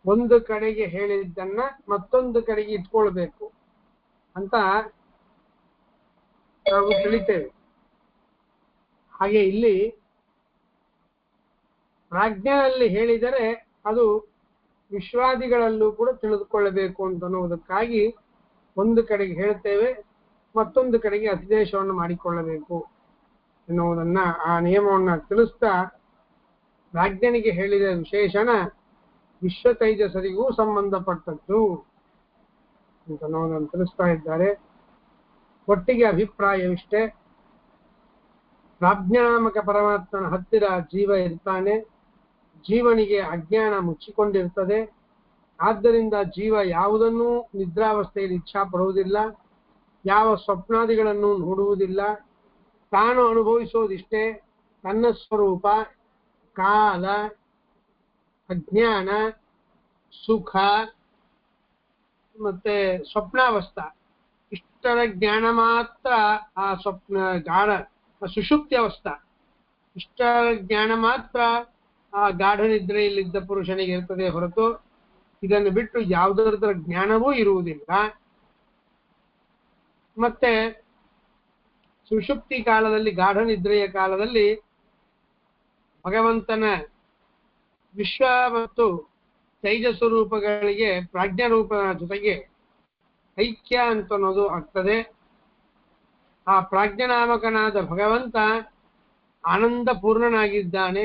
Speaker 1: ಒಂದು ಕಡೆಗೆ ಹೇಳಿದ್ದನ್ನ ಮತ್ತೊಂದು ಕಡೆಗೆ ಇಟ್ಕೊಳ್ಬೇಕು ಅಂತ ನಾವು ತಿಳಿತೇವೆ. ಹಾಗೆ ಇಲ್ಲಿ ಪ್ರಾಜ್ಞನಲ್ಲಿ ಹೇಳಿದರೆ ಅದು ವಿಶ್ವಾದಿಗಳಲ್ಲೂ ಕೂಡ ತಿಳಿದುಕೊಳ್ಳಬೇಕು ಅಂತ ಅನ್ನುವುದಕ್ಕಾಗಿ ಒಂದು ಕಡೆಗೆ ಹೇಳ್ತೇವೆ, ಮತ್ತೊಂದು ಕಡೆಗೆ ಅತಿದೇಶವನ್ನು ಮಾಡಿಕೊಳ್ಳಬೇಕು ಎನ್ನುವುದನ್ನ ಆ ನಿಯಮವನ್ನು ತಿಳಿಸ್ತಾ ಪ್ರಾಜ್ಞನಿಗೆ ಹೇಳಿದ ವಿಶೇಷಣ ವಿಶ್ವ ತೈಜಸರಿಗೂ ಸಂಬಂಧಪಟ್ಟದ್ದು ಅಂತ ಅನ್ನೋದನ್ನು ತಿಳಿಸ್ತಾ ಇದ್ದಾರೆ. ಒಟ್ಟಿಗೆ ಅಭಿಪ್ರಾಯವಿಷ್ಟೇ, ಪ್ರಾಜ್ಞಾನಾಮಕ ಪರಮಾತ್ಮನ ಹತ್ತಿರ ಜೀವ ಇರ್ತಾನೆ, ಜೀವನಿಗೆ ಅಜ್ಞಾನ ಮುಚ್ಚಿಕೊಂಡಿರ್ತದೆ. ಆದ್ದರಿಂದ ಜೀವ ಯಾವುದನ್ನೂ ನಿದ್ರಾವಸ್ಥೆಯಲ್ಲಿ ಇಚ್ಛಾ ಪಡುವುದಿಲ್ಲ, ಯಾವ ಸ್ವಪ್ನಾದಿಗಳನ್ನು ನೋಡುವುದಿಲ್ಲ. ತಾನು ಅನುಭವಿಸೋದಿಷ್ಟೇ ತನ್ನ ಸ್ವರೂಪ, ಕಾಲ, ಅಜ್ಞಾನ, ಸುಖ ಮತ್ತೆ ಸ್ವಪ್ನಾವಸ್ಥಾ, ಇಷ್ಟರ ಜ್ಞಾನ ಮಾತ್ರ ಆ ಸ್ವಪ್ನ ಗಾಢ ಸುಷುಪ್ತಿ ಅವಸ್ಥಾ, ಇಷ್ಟರ ಜ್ಞಾನ ಮಾತ್ರ ಆ ಗಾಢ ನಿದ್ರೆಯಲ್ಲಿದ್ದ ಪುರುಷನಿಗೆ ಇರ್ತದೆ ಹೊರತು ಇದನ್ನು ಬಿಟ್ಟು ಯಾವುದರ ಜ್ಞಾನವೂ ಇರುವುದಿಲ್ಲ. ಮತ್ತೆ ಸುಷುಪ್ತಿ ಕಾಲದಲ್ಲಿ, ಗಾಢ ನಿದ್ರೆಯ ಕಾಲದಲ್ಲಿ ಭಗವಂತನ ವಿಶ್ವ ಮತ್ತು ತೈಜಸ್ಸು ರೂಪಗಳಿಗೆ ಪ್ರಾಜ್ಞಾ ರೂಪದ ಜೊತೆಗೆ ಐಕ್ಯ ಅಂತ ಅನ್ನೋದು ಆಗ್ತದೆ. ಆ ಪ್ರಾಜ್ಞನಾಮಕನಾದ ಭಗವಂತ ಆನಂದ ಪೂರ್ಣನಾಗಿದ್ದಾನೆ,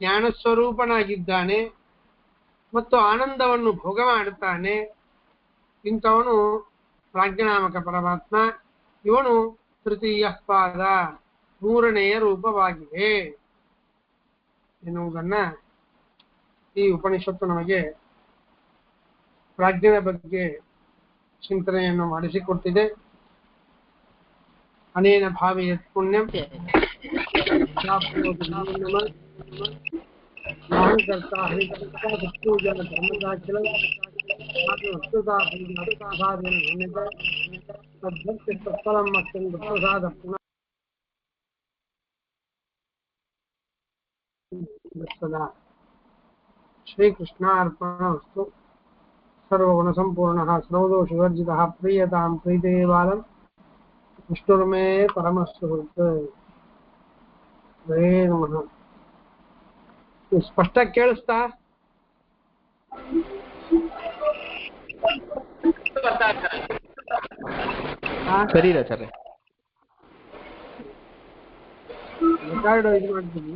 Speaker 1: ಜ್ಞಾನ ಸ್ವರೂಪನಾಗಿದ್ದಾನೆ ಮತ್ತು ಆನಂದವನ್ನು ಭೋಗ ಮಾಡುತ್ತಾನೆ. ಇಂಥವನು ಪ್ರಾಜ್ಞನಾಮಕ ಪರಮಾತ್ಮ. ಇವನು ತೃತೀಯ ಪಾದ, 3ನೆಯ ರೂಪವಾಗಿದೆ ಎನ್ನುವುದನ್ನ ಈ ಉಪನಿಷತ್ತು ನಮಗೆ ಪ್ರಾಜ್ಞನ ಬಗ್ಗೆ ಚಿಂತನೆಯನ್ನು ಮಾಡಿಸಿಕೊಟ್ಟಿದೆ. ಅನೇನ ಭಾವೇತ್ ಪುಣ್ಯಂ ಕರ್ತಾ ಹರಿಕರ್ತಾ ಪೂಜಾ ಧರ್ಮದಾಖಿಲ ತತ್ಫಲಂ ಮತ್ತಂ ಪ್ರಸಾದ ಸದಾ. ಶ್ರೀಕೃಷ್ಣಾರ್ಪಣಮಸ್ತು. ಸರ್ವಗುಣಸಂಪೂರ್ಣಃ ಸರ್ವದೋಷವಿವರ್ಜಿತಃ ಪ್ರೀಯತಾಂ ಪ್ರೀತಯೇ ಬಾಲಂ ವಿಷ್ಣುರ್ಮೇ ಪರಮಸುಹೃತ್. ಹರೇ ನಮಃ. ಸ್ಪಷ್ಟ ಕೇಳಿಸ್ತಾ?
Speaker 3: ಸರಿ ಆಚಾರ್ಯ.
Speaker 1: ರೆಕಾರ್ಡ್ ಇದು ಮಾಡ್ತೀನಿ.